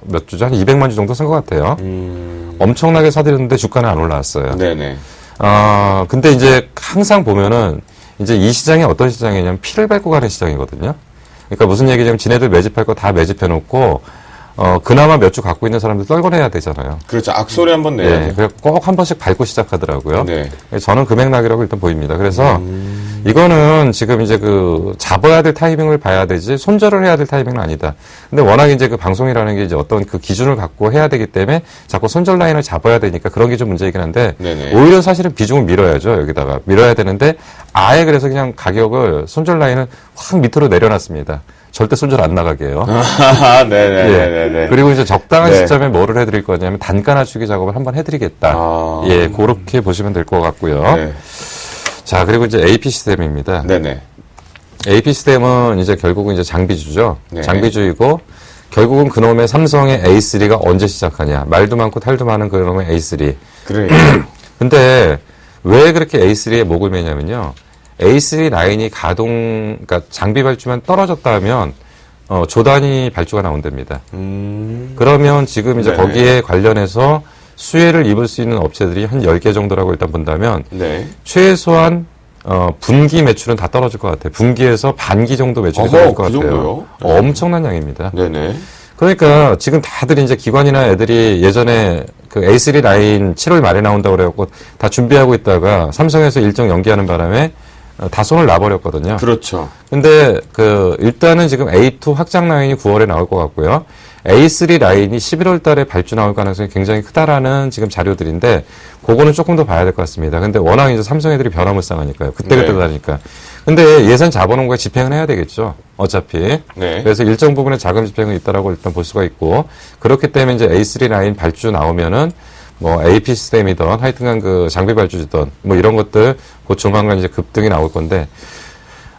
몇 주죠? 한 200만 주 정도 쓴 것 같아요. 엄청나게 사들였는데 주가는 안 올라왔어요. 네네. 근데 이제 항상 보면은 이제 이 시장이 어떤 시장이냐면 피를 밟고 가는 시장이거든요. 그러니까 무슨 얘기냐면 지네들 매집할 거 다 매집해놓고 그나마 몇 주 갖고 있는 사람들 떨궈내야 되잖아요. 그렇죠. 악소리 한번 내야 네, 돼. 그래서 꼭 한 번씩 밟고 시작하더라고요. 네. 저는 그 맥락이라고 일단 보입니다. 그래서 이거는 지금 이제 잡아야 될 타이밍을 봐야 되지 손절을 해야 될 타이밍은 아니다. 근데 워낙 이제 그 방송이라는 게 이제 어떤 그 기준을 갖고 해야 되기 때문에 자꾸 손절 라인을 잡아야 되니까 그런 게 좀 문제이긴 한데 네네. 오히려 사실은 비중을 밀어야죠. 여기다가 밀어야 되는데 아예 그래서 그냥 가격을 손절 라인을 확 밑으로 내려놨습니다. 절대 손절 안 나가게 해요. 아, 네네네네. 예. 그리고 이제 적당한 네. 시점에 뭐를 해드릴 거냐면 단가 낮추기 작업을 한번 해드리겠다. 아. 예, 그렇게 보시면 될 것 같고요. 네. 자, 그리고 이제 AP 시스템입니다. 네네. AP 시스템은 이제 결국은 이제 장비주죠. 네. 장비주이고 결국은 그놈의 삼성의 A3가 언제 시작하냐. 말도 많고 탈도 많은 그놈의 A3. 그래. 근데 왜 그렇게 A3에 목을 매냐면요. A3 라인이 그러니까 장비 발주만 떨어졌다 하면 조단위 발주가 나온답니다. 그러면 지금 이제 네네. 거기에 관련해서 수혜를 입을 수 있는 업체들이 한 10개 정도라고 일단 본다면 네. 최소한 분기 매출은 다 떨어질 것 같아요. 분기에서 반기 정도 매출이 어허, 떨어질 것 그 같아요. 정도요? 엄청난 양입니다. 네네. 그러니까 지금 다들 이제 기관이나 애들이 예전에 그 A3 라인 7월 말에 나온다고 그래갖고 다 준비하고 있다가 삼성에서 일정 연기하는 바람에 다 손을 놔버렸거든요. 그렇죠. 근데 일단은 지금 A2 확장 라인이 9월에 나올 것 같고요. A3 라인이 11월 달에 발주 나올 가능성이 굉장히 크다라는 지금 자료들인데 그거는 조금 더 봐야 될 것 같습니다. 근데 워낙 이제 삼성 애들이 변화무쌍하니까요. 그때그때 네. 다니까. 근데 예산 잡아놓은 거에 집행은 해야 되겠죠. 어차피. 네. 그래서 일정 부분의 자금 집행은 있다라고 일단 볼 수가 있고 그렇기 때문에 이제 A3 라인 발주 나오면은 뭐 AP 시스템이든 하여튼간 그 장비 발주든 뭐 이런 것들 곧 조만간 이제 급등이 나올 건데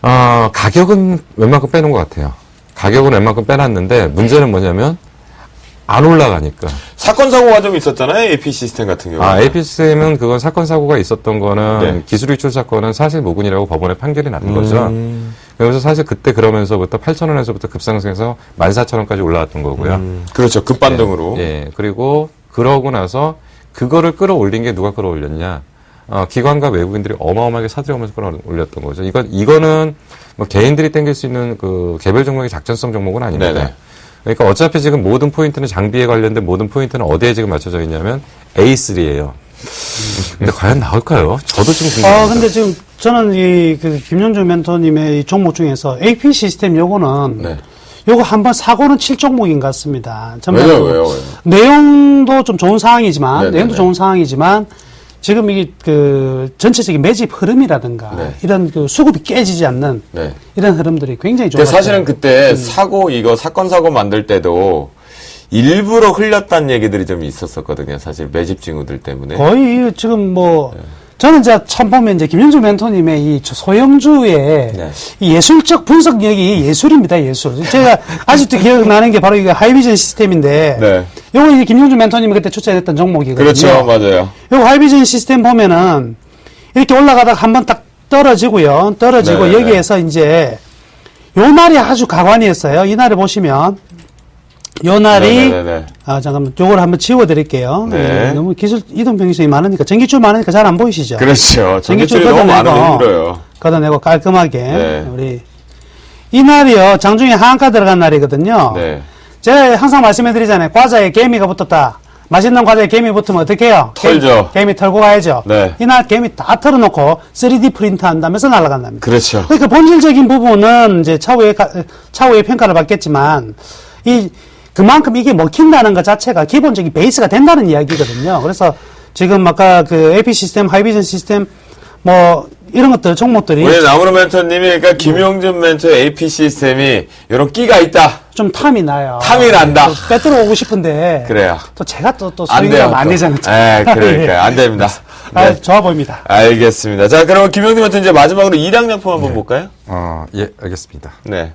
가격은 웬만큼 빼놓은 것 같아요. 가격은 웬만큼 빼놨는데 문제는 뭐냐면 안 올라가니까. 사건 사고가 좀 있었잖아요. AP 시스템 같은 경우. AP 시스템은 그건 사건 사고가 있었던 거는 네. 기술 유출 사건은 사실 무근이라고 법원에 판결이 나는 거죠. 그래서 사실 그때 그러면서부터 8,000원에서부터 급상승해서 14,000원까지 올라왔던 거고요. 그렇죠. 급반등으로. 예. 그리고 그러고 나서 그거를 끌어올린 게 누가 끌어올렸냐? 기관과 외국인들이 어마어마하게 사들여오면서 끌어올렸던 거죠. 이거는 뭐 개인들이 땡길 수 있는 그 개별 종목의 작전성 종목은 아닙니다. 네네. 그러니까 어차피 지금 모든 포인트는 장비에 관련된 모든 포인트는 어디에 지금 맞춰져 있냐면 A3예요. 근데 과연 나올까요? 저도 지금 궁금합니다. 근데 지금 저는 김영준 멘토님의 이 종목 중에서 AP 시스템 요거는 네. 요거 한번 사고는 칠 종목인 것 같습니다. 왜요? 내용도 좀 좋은 상황이지만, 네네네. 내용도 좋은 상황이지만, 지금 이게 전체적인 매집 흐름이라든가, 네. 이런 수급이 깨지지 않는, 네. 이런 흐름들이 굉장히 근데 좋아요. 사실은 그때 사건 사고 만들 때도 일부러 흘렸다는 얘기들이 좀 있었었거든요. 사실 매집 징후들 때문에. 거의 지금 저는 이제 처음 보면 이제 김영주 멘토님의 이 소형주의 네. 이 예술적 분석력이 예술입니다, 예술. 제가 아직도 기억나는 게 바로 이거 하이비전 시스템인데, 네. 요거 이제 김영주 멘토님이 그때 추천했던 종목이거든요. 그렇죠. 맞아요. 요거 하이비전 시스템 보면은 이렇게 올라가다가 한번 딱 떨어지고요. 떨어지고 네네네. 여기에서 이제 요 날이 아주 가관이었어요. 이 날에 보시면 요 날이 네네네. 잠깐만 요걸 한번 지워 드릴게요. 네. 너무 기술 이동 변경성이 많으니까 전기줄 많으니까 잘 안 보이시죠? 그렇죠. 전기줄 전기줄이 너무 걷어내고, 많으면 힘들어요. 걷어내고 깔끔하게 네. 우리 이 날이요. 장중에 하한가 들어간 날이거든요. 네. 제가 항상 말씀해 드리잖아요. 과자에 개미가 붙었다. 맛있는 과자에 개미 붙으면 어떻게 해요? 털죠. 개미 털고 가야죠. 네. 이날 개미 다 털어놓고 3D 프린트 한다면서 날아간답니다. 그렇죠. 그러니까 본질적인 부분은 이제 차후에 평가를 받겠지만 그만큼 이게 먹힌다는 것 자체가 기본적인 베이스가 된다는 이야기거든요. 그래서 지금 아까 AP 시스템, 하이비전 시스템 이런 것들 종목들이 우리 나무로 멘토님이 그러니까 김용준 멘토의 AP 시스템이 이런 끼가 있다. 좀 탐이 나요. 탐이 난다. 빼들어 오고 싶은데 그래요. 또 제가 또 안 수익을 돼요. 안 내잖아요. 네, 그러니까 안 됩니다. 네. 좋아 보입니다. 알겠습니다. 자, 그러면 김용준 멘토 이제 마지막으로 일양약품 한번 볼까요? 예, 알겠습니다. 네.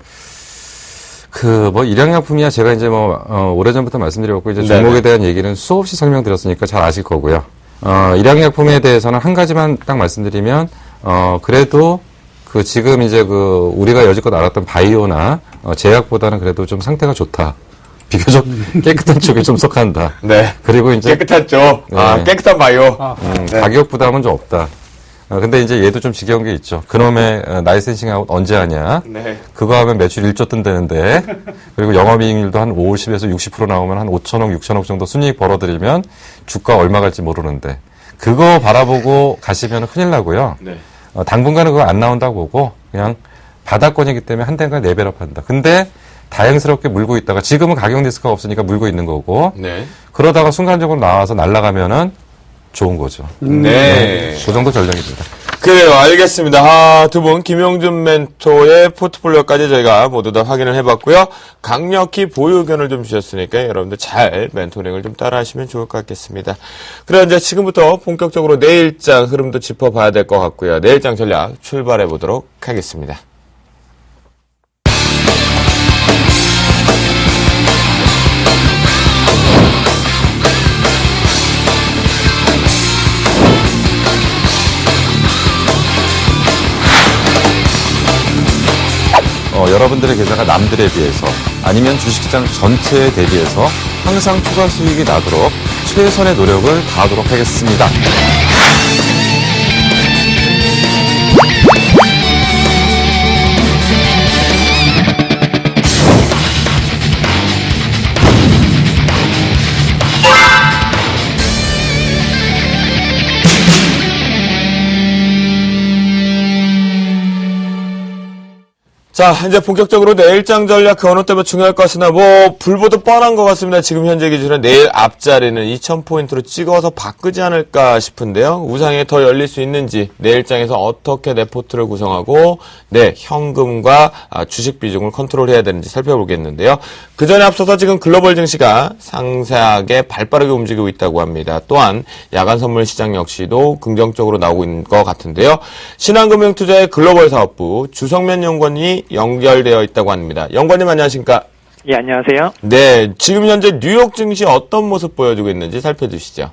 일양약품이야 제가 이제 오래전부터 말씀드렸고, 이제 네네. 종목에 대한 얘기는 수없이 설명드렸으니까 잘 아실 거고요. 일양약품에 대해서는 한 가지만 딱 말씀드리면, 그래도 지금 이제 우리가 여지껏 알았던 바이오나, 제약보다는 그래도 좀 상태가 좋다. 비교적 깨끗한 쪽에 좀 속한다. 네. 그리고 이제 깨끗한 쪽. 네. 깨끗한 바이오. 네. 가격 부담은 좀 없다. 근데 이제 얘도 좀 지겨운 게 있죠. 그놈의 라이센싱 아웃 언제 하냐? 네. 그거 하면 매출 1조 뜬다는데, 그리고 영업이익률도 한 50에서 60% 나오면 한 5천억, 6천억 정도 순이익 벌어들이면 주가 얼마 갈지 모르는데, 그거 바라보고 가시면 큰일 나고요. 네. 당분간은 그거 안 나온다고 보고, 그냥 바닥권이기 때문에 한 대가 4배로 판다. 근데 다행스럽게 물고 있다가, 지금은 가격 리스크가 없으니까 물고 있는 거고, 네. 그러다가 순간적으로 나와서 날아가면은 좋은 거죠. 네. 그 정도 전략입니다. 그래요. 알겠습니다. 두 분, 김용준 멘토의 포트폴리오까지 저희가 모두 다 확인을 해봤고요. 강력히 보유 의견을 좀 주셨으니까 여러분들 잘 멘토링을 좀 따라 하시면 좋을 것 같겠습니다. 그럼 이제 지금부터 본격적으로 내일장 흐름도 짚어봐야 될 것 같고요. 내일장 전략 출발해 보도록 하겠습니다. 여러분들의 계좌가 남들에 비해서 아니면 주식시장 전체에 대비해서 항상 추가 수익이 나도록 최선의 노력을 다하도록 하겠습니다. 자, 이제 본격적으로 내일장 전략 그 어느 때보다 중요할 것 같으나 불보듯 뻔한 것 같습니다. 지금 현재 기준은 내일 앞자리는 2000포인트로 찍어서 바꾸지 않을까 싶은데요. 우상에 더 열릴 수 있는지, 내일장에서 어떻게 내 포트를 구성하고 내 현금과 주식 비중을 컨트롤해야 되는지 살펴보겠는데요. 그 전에 앞서서 지금 글로벌 증시가 상세하게 발빠르게 움직이고 있다고 합니다. 또한 야간 선물 시장 역시도 긍정적으로 나오고 있는 것 같은데요. 신한금융투자의 글로벌 사업부 주성면 연구원이 연결되어 있다고 합니다. 연구원님 안녕하십니까? 예, 안녕하세요. 네, 지금 현재 뉴욕 증시 어떤 모습 보여주고 있는지 살펴주시죠.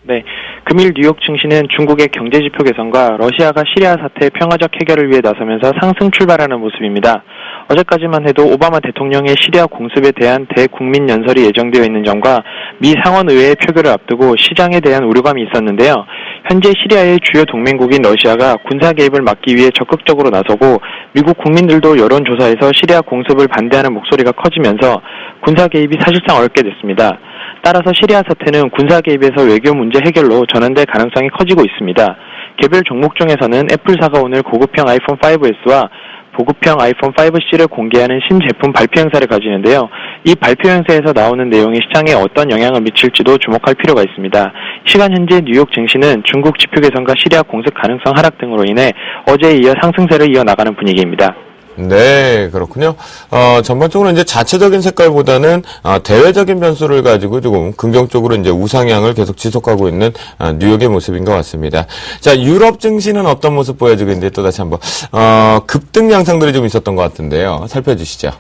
네, 금일 뉴욕 증시는 중국의 경제지표 개선과 러시아가 시리아 사태의 평화적 해결을 위해 나서면서 상승 출발하는 모습입니다. 어제까지만 해도 오바마 대통령의 시리아 공습에 대한 대국민 연설이 예정되어 있는 점과 미 상원의회의 표결을 앞두고 시장에 대한 우려감이 있었는데요. 현재 시리아의 주요 동맹국인 러시아가 군사 개입을 막기 위해 적극적으로 나서고 미국 국민들도 여론조사에서 시리아 공습을 반대하는 목소리가 커지면서 군사 개입이 사실상 어렵게 됐습니다. 따라서 시리아 사태는 군사 개입에서 외교 문제 해결로 전환될 가능성이 커지고 있습니다. 개별 종목 중에서는 애플사가 오늘 고급형 아이폰 5S와 보급형 아이폰 5C를 공개하는 신제품 발표 행사를 가지는데요. 이 발표 행사에서 나오는 내용이 시장에 어떤 영향을 미칠지도 주목할 필요가 있습니다. 시간 현재 뉴욕 증시는 중국 지표 개선과 시리아 공습 가능성 하락 등으로 인해 어제에 이어 상승세를 이어나가는 분위기입니다. 네, 그렇군요. 전반적으로 이제 자체적인 색깔보다는 대외적인 변수를 가지고 조금 긍정적으로 이제 우상향을 계속 지속하고 있는 뉴욕의 모습인 것 같습니다. 자, 유럽 증시는 어떤 모습 보여주고 있는지 또 다시 한번 급등 양상들이 좀 있었던 것 같은데요. 살펴주시죠.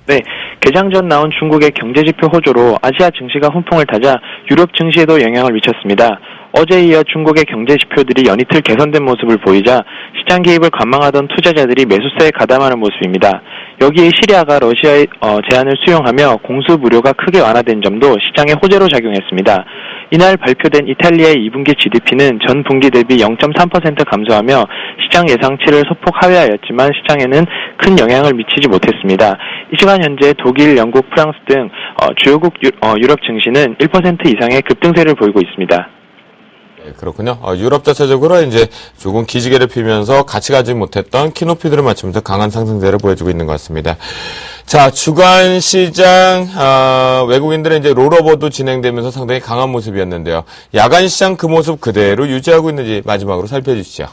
네, 개장 전 나온 중국의 경제지표 호조로 아시아 증시가 훈풍을 타자 유럽 증시에도 영향을 미쳤습니다. 어제에 이어 중국의 경제지표들이 연이틀 개선된 모습을 보이자 시장 개입을 관망하던 투자자들이 매수세에 가담하는 모습입니다. 여기에 시리아가 러시아의 제안을 수용하며 공습 우려가 크게 완화된 점도 시장에 호재로 작용했습니다. 이날 발표된 이탈리아의 2분기 GDP는 전 분기 대비 0.3% 감소하며 시장 예상치를 소폭 하회하였지만 시장에는 큰 영향을 미치지 못했습니다. 이 시간 현재 독일, 영국, 프랑스 등 주요국 유럽 증시는 1% 이상의 급등세를 보이고 있습니다. 네, 그렇군요. 유럽 자체적으로 이제 조금 기지개를 피면서 같이 가지 못했던 키높이들을 맞추면서 강한 상승세를 보여주고 있는 것 같습니다. 자, 주간 시장, 외국인들의 이제 롤오버도 진행되면서 상당히 강한 모습이었는데요. 야간 시장 그 모습 그대로 유지하고 있는지 마지막으로 살펴주시죠.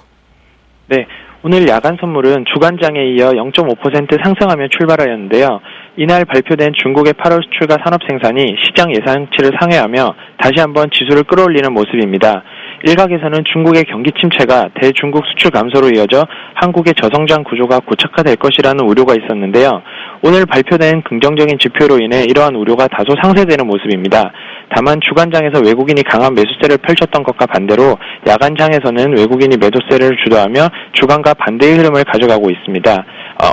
네. 오늘 야간 선물은 주간장에 이어 0.5% 상승하며 출발하였는데요. 이날 발표된 중국의 8월 수출과 산업 생산이 시장 예상치를 상회하며 다시 한번 지수를 끌어올리는 모습입니다. 일각에서는 중국의 경기 침체가 대중국 수출 감소로 이어져 한국의 저성장 구조가 고착화될 것이라는 우려가 있었는데요. 오늘 발표된 긍정적인 지표로 인해 이러한 우려가 다소 상쇄되는 모습입니다. 다만 주간장에서 외국인이 강한 매수세를 펼쳤던 것과 반대로 야간장에서는 외국인이 매도세를 주도하며 주간과 반대의 흐름을 가져가고 있습니다.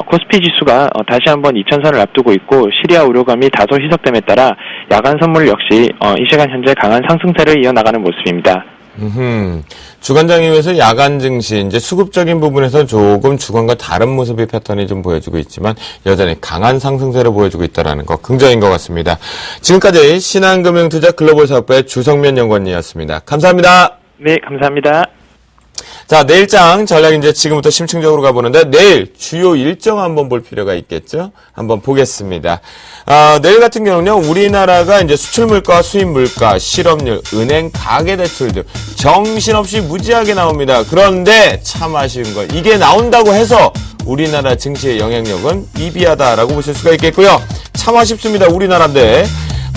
코스피 지수가 다시 한번 2000선을 앞두고 있고 시리아 우려감이 다소 희석됨에 따라 야간 선물 역시 이 시간 현재 강한 상승세를 이어나가는 모습입니다. 주간장 이후에서 야간 증시, 이제 수급적인 부분에서 조금 주간과 다른 모습의 패턴이 좀 보여주고 있지만 여전히 강한 상승세를 보여주고 있다는 거 긍정인 것 같습니다. 지금까지 신한금융투자 글로벌 사업부의 주성면 연구원이었습니다. 감사합니다. 네, 감사합니다. 자, 내일장 전략 이제 지금부터 심층적으로 가보는데 내일 주요 일정 한번 볼 필요가 있겠죠? 한번 보겠습니다. 내일 같은 경우는요, 우리나라가 이제 수출 물가, 수입 물가, 실업률, 은행, 가계 대출 등 정신없이 무지하게 나옵니다. 그런데 참 아쉬운 건 이게 나온다고 해서 우리나라 증시의 영향력은 미비하다라고 보실 수가 있겠고요. 참 아쉽습니다. 우리나라인데.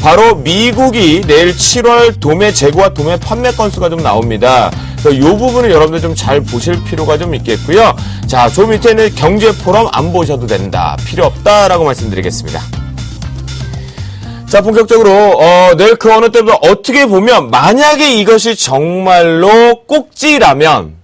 바로 미국이 내일 7월 도매 재고와 도매 판매 건수가 좀 나옵니다. 그래서 이 부분을 여러분들 좀 잘 보실 필요가 좀 있겠고요. 자, 저 밑에는 경제 포럼 안 보셔도 된다. 필요 없다라고 말씀드리겠습니다. 자, 본격적으로 내일 그 어느 때보다 어떻게 보면 만약에 이것이 정말로 꼭지라면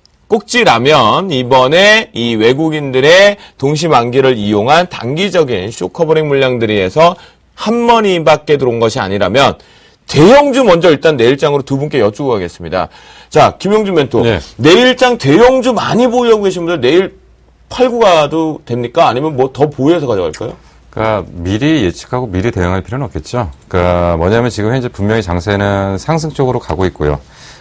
이번에 이 외국인들의 동시만기를 이용한 단기적인 쇼커버링 물량들이 해서 한 번이밖에 들어온 것이 아니라면 대형주 먼저 일단 내일장으로 두 분께 여쭈고 가겠습니다. 자, 김용준 멘토. 네. 내일장 대형주 많이 보유하고 계신 분들 내일 팔고 가도 됩니까? 아니면 뭐 더 보유해서 가져갈까요? 그러니까 미리 예측하고 미리 대응할 필요는 없겠죠. 그러니까 뭐냐면 지금 현재 분명히 장세는 상승 쪽으로 가고 있고요.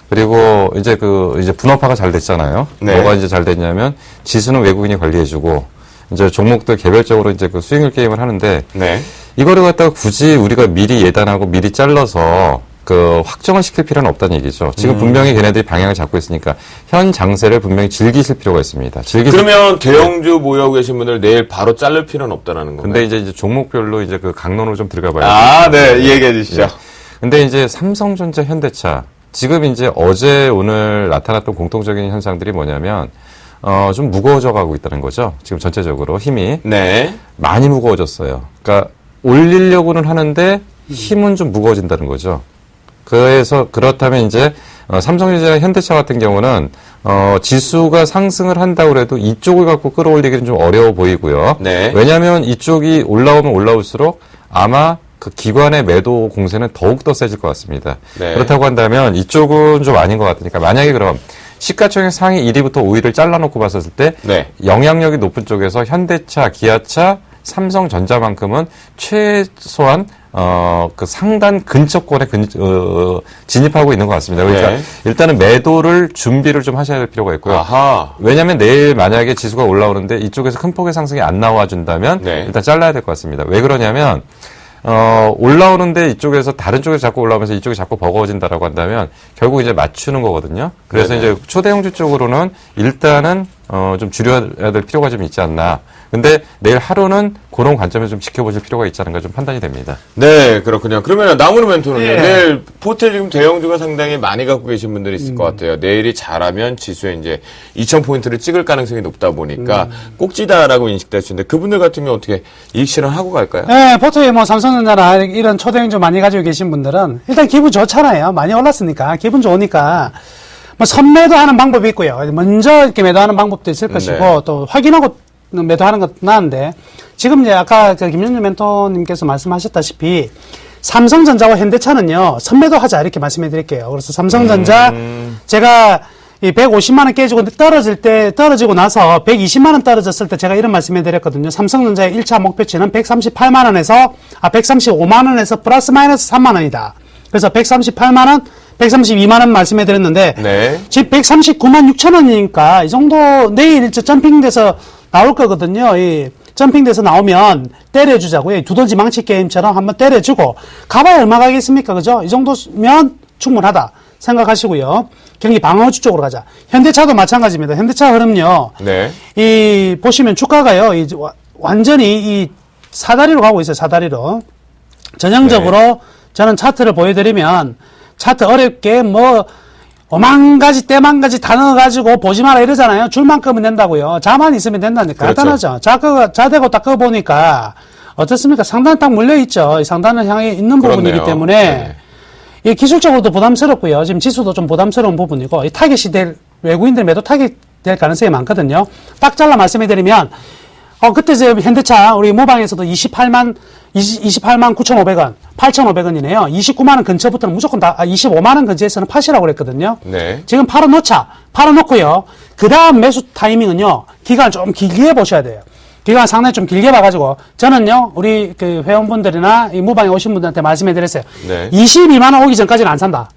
그리고 이제 이제 분업화가 잘 됐잖아요. 네. 뭐가 이제 잘 됐냐면 지수는 외국인이 관리해주고 이제 종목들 개별적으로 이제 그 수익률 게임을 하는데 네. 이거를 갖다가 굳이 우리가 미리 예단하고 미리 잘라서 확정을 시킬 필요는 없다는 얘기죠. 지금 분명히 걔네들이 방향을 잡고 있으니까 현 장세를 분명히 즐기실 필요가 있습니다. 그러면 대형주 보유하고 계신 분들 내일 바로 자를 필요는 없다라는 건가요? 근데 이제 종목별로 이제 그 강론으로 좀 들어가 봐야 아, 네. 얘기해 주시죠. 예. 근데 이제 삼성전자, 현대차 지금 이제 어제 오늘 나타났던 공통적인 현상들이 뭐냐면 좀 무거워져 가고 있다는 거죠. 지금 전체적으로 힘이 네. 많이 무거워졌어요. 그러니까 올리려고는 하는데 힘은 좀 무거워진다는 거죠. 그래서 그렇다면 이제 삼성전자, 현대차 같은 경우는 지수가 상승을 한다고 해도 이쪽을 갖고 끌어올리기는 좀 어려워 보이고요. 네. 왜냐하면 이쪽이 올라오면 올라올수록 아마 그 기관의 매도 공세는 더욱더 세질 것 같습니다. 네. 그렇다고 한다면 이쪽은 좀 아닌 것 같으니까 만약에 그럼 시가총액 상위 1위부터 5위를 잘라놓고 봤었을 때 네. 영향력이 높은 쪽에서 현대차, 기아차, 삼성전자만큼은 최소한 그 상단 근처권에 진입하고 있는 것 같습니다. 그러니까 네. 일단은 매도를 준비를 좀 하셔야 될 필요가 있고요. 아하. 왜냐하면 내일 만약에 지수가 올라오는데 이쪽에서 큰 폭의 상승이 안 나와준다면 네. 일단 잘라야 될 것 같습니다. 왜 그러냐면 올라오는데 이쪽에서 다른 쪽에서 자꾸 올라오면서 이쪽이 자꾸 버거워진다라고 한다면 결국 이제 맞추는 거거든요. 그래서 네네. 이제 초대형주 쪽으로는 일단은 좀 줄여야 될 필요가 좀 있지 않나. 근데 내일 하루는 그런 관점에서 좀 지켜보실 필요가 있지 않은가 좀 판단이 됩니다. 네, 그렇군요. 그러면 나무로 멘토는요. 예. 내일 포트에 지금 대형주가 상당히 많이 갖고 계신 분들이 있을 것 같아요. 내일이 잘하면 지수에 이제 2,000포인트를 찍을 가능성이 높다 보니까 꼭지다라고 인식될 수 있는데 그분들 같은 경우 어떻게 이익 실현하고 갈까요? 네, 보통에 뭐 삼성전자나 이런 초대형주 많이 가지고 계신 분들은 일단 기분 좋잖아요. 많이 올랐으니까 기분 좋으니까 뭐 선매도하는 방법이 있고요. 먼저 이렇게 매도하는 방법도 있을 것이고 또 확인하고 매도하는 것도 나은데 지금 이제 아까 김현준 멘토님께서 말씀하셨다시피 삼성전자와 현대차는요 선매도하자 이렇게 말씀해 드릴게요. 그래서 삼성전자 제가 이 150만 원 깨지고 떨어지고 나서 120만 원 떨어졌을 때 제가 이런 말씀해 드렸거든요. 삼성전자의 1차 목표치는 138만 원에서 135만 원에서 플러스 마이너스 3만 원이다. 그래서 138만 원, 132만 원 말씀해 드렸는데 네. 지금 139만 6천 원이니까 이 정도 내일 점핑돼서 나올 거거든요. 이 점핑돼서 나오면 때려주자고요. 두더지 망치 게임처럼 한번 때려주고 가봐야 얼마 가겠습니까? 그죠? 이 정도면 충분하다 생각하시고요. 경기 방어주 쪽으로 가자. 현대차도 마찬가지입니다. 현대차 흐름요. 네. 이 보시면 주가가요. 완전히 이 사다리로 가고 있어요. 사다리로. 전형적으로 저는 차트를 보여드리면 차트 어렵게 뭐 오만 가지 때만 가지 다 넣어가지고 보지 마라 이러잖아요. 줄만큼은 된다고요. 자만 있으면 된다니까. 그렇죠. 간단하죠. 자대고 딱 보니까 어떻습니까? 상단에 딱 물려있죠. 이 상단을 향해 있는 부분이기 그렇네요. 때문에 네. 이 기술적으로도 부담스럽고요. 지금 지수도 좀 부담스러운 부분이고 이 타겟이 외국인들 매도 타겟 될 가능성이 많거든요. 딱 잘라 말씀해드리면 그때 지금 현대차 우리 모방에서도 28만 9,500원, 8,500원이네요. 29만 원 근처부터는 무조건 25만 원 근처에서는 팟이라고 그랬거든요. 네. 지금 팔아놓고요. 그 다음 매수 타이밍은요, 기간을 좀 길게 보셔야 돼요. 기간 상당히 좀 길게 봐가지고, 저는요, 우리 그 회원분들이나 이 무방에 오신 분들한테 말씀해 드렸어요. 네. 22만 원 오기 전까지는 안 산다.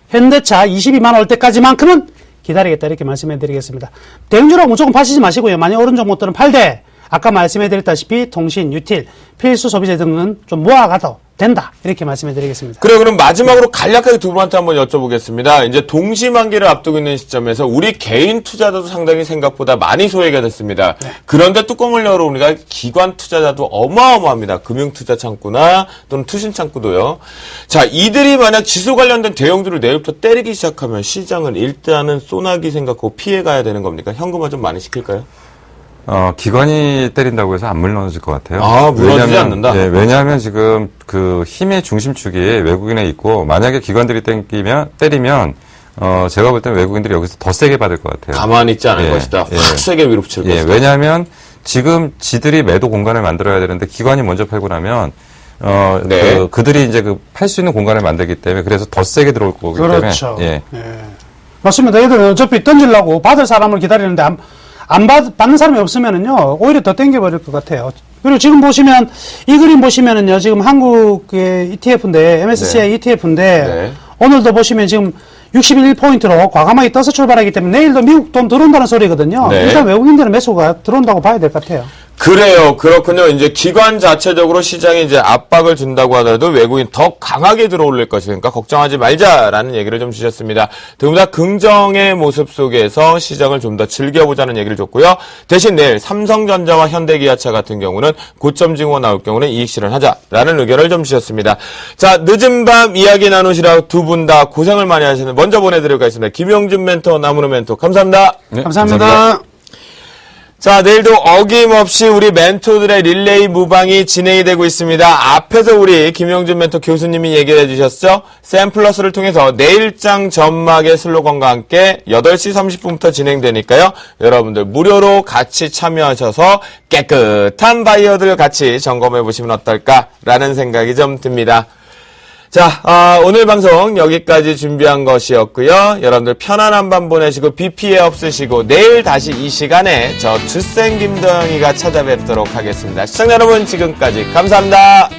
현대차 22만 원 올 때까지만큼은 기다리겠다 이렇게 말씀해 드리겠습니다. 대형주라고 무조건 파시지 마시고요. 많이 오른 종목들은 팔되 아까 말씀해 드렸다시피 통신, 유틸, 필수 소비재 등은 좀 모아가도 된다 이렇게 말씀해 드리겠습니다. 그래 그럼 마지막으로 간략하게 두 분한테 한번 여쭤보겠습니다. 이제 동시만기를 앞두고 있는 시점에서 우리 개인 투자자도 상당히 생각보다 많이 소외가 됐습니다. 그런데 뚜껑을 열어보니까 기관 투자자도 어마어마합니다. 금융투자 창구나 또는 투신 창구도요. 자, 이들이 만약 지수 관련된 대형주를 내일부터 때리기 시작하면 시장은 일단은 소나기 생각하고 피해가야 되는 겁니까? 현금화 좀 많이 시킬까요? 기관이 때린다고 해서 안 물러질 것 같아요. 아, 무너지지 않는다? 네, 왜냐하면 지금 그 힘의 중심축이 외국인에 있고, 만약에 기관들이 때리면, 제가 볼 때는 외국인들이 여기서 더 세게 받을 것 같아요. 가만히 있지 않을 예, 것이다. 예. 확 세게 밀어붙일 예, 것이다. 왜냐하면 지금 지들이 매도 공간을 만들어야 되는데, 기관이 먼저 팔고 나면, 네. 그들이 이제 팔 수 있는 공간을 만들기 때문에, 그래서 더 세게 들어올 거기 그렇죠. 때문에. 예. 맞습니다. 얘들은 어차피 던지려고 받을 사람을 기다리는데 받는 사람이 없으면은요, 오히려 더 땡겨버릴 것 같아요. 그리고 지금 보시면, 이 그림 보시면은요, 지금 한국의 ETF인데, MSCI ETF인데, 네. 오늘도 보시면 지금 61포인트로 과감하게 떠서 출발하기 때문에 내일도 미국 돈 들어온다는 소리거든요. 네. 일단 외국인들은 매수가 들어온다고 봐야 될 것 같아요. 그래요. 그렇군요. 이제 기관 자체적으로 시장에 이제 압박을 준다고 하더라도 외국인 더 강하게 들어올릴 것이니까 걱정하지 말자라는 얘기를 좀 주셨습니다. 더구나 긍정의 모습 속에서 시장을 좀 더 즐겨보자는 얘기를 줬고요. 대신 내일 삼성전자와 현대기아차 같은 경우는 고점 징후가 나올 경우는 이익 실현하자라는 의견을 좀 주셨습니다. 자, 늦은 밤 이야기 나누시라고 두 분 다 고생을 많이 하시는 먼저 보내드리겠습니다. 김영준 멘토, 나무로 멘토 감사합니다. 네, 감사합니다. 자, 내일도 어김없이 우리 멘토들의 릴레이 무방이 진행이 되고 있습니다. 앞에서 우리 김용준 멘토 교수님이 얘기를 해주셨죠? 샘플러스를 통해서 내일장 점막의 슬로건과 함께 8시 30분부터 진행되니까요. 여러분들 무료로 같이 참여하셔서 깨끗한 바이어들 같이 점검해 보시면 어떨까라는 생각이 좀 듭니다. 자, 오늘 방송 여기까지 준비한 것이었고요. 여러분들 편안한 밤 보내시고 비 피해 없으시고 내일 다시 이 시간에 저 주생 김도영이가 찾아뵙도록 하겠습니다. 시청자 여러분 지금까지 감사합니다.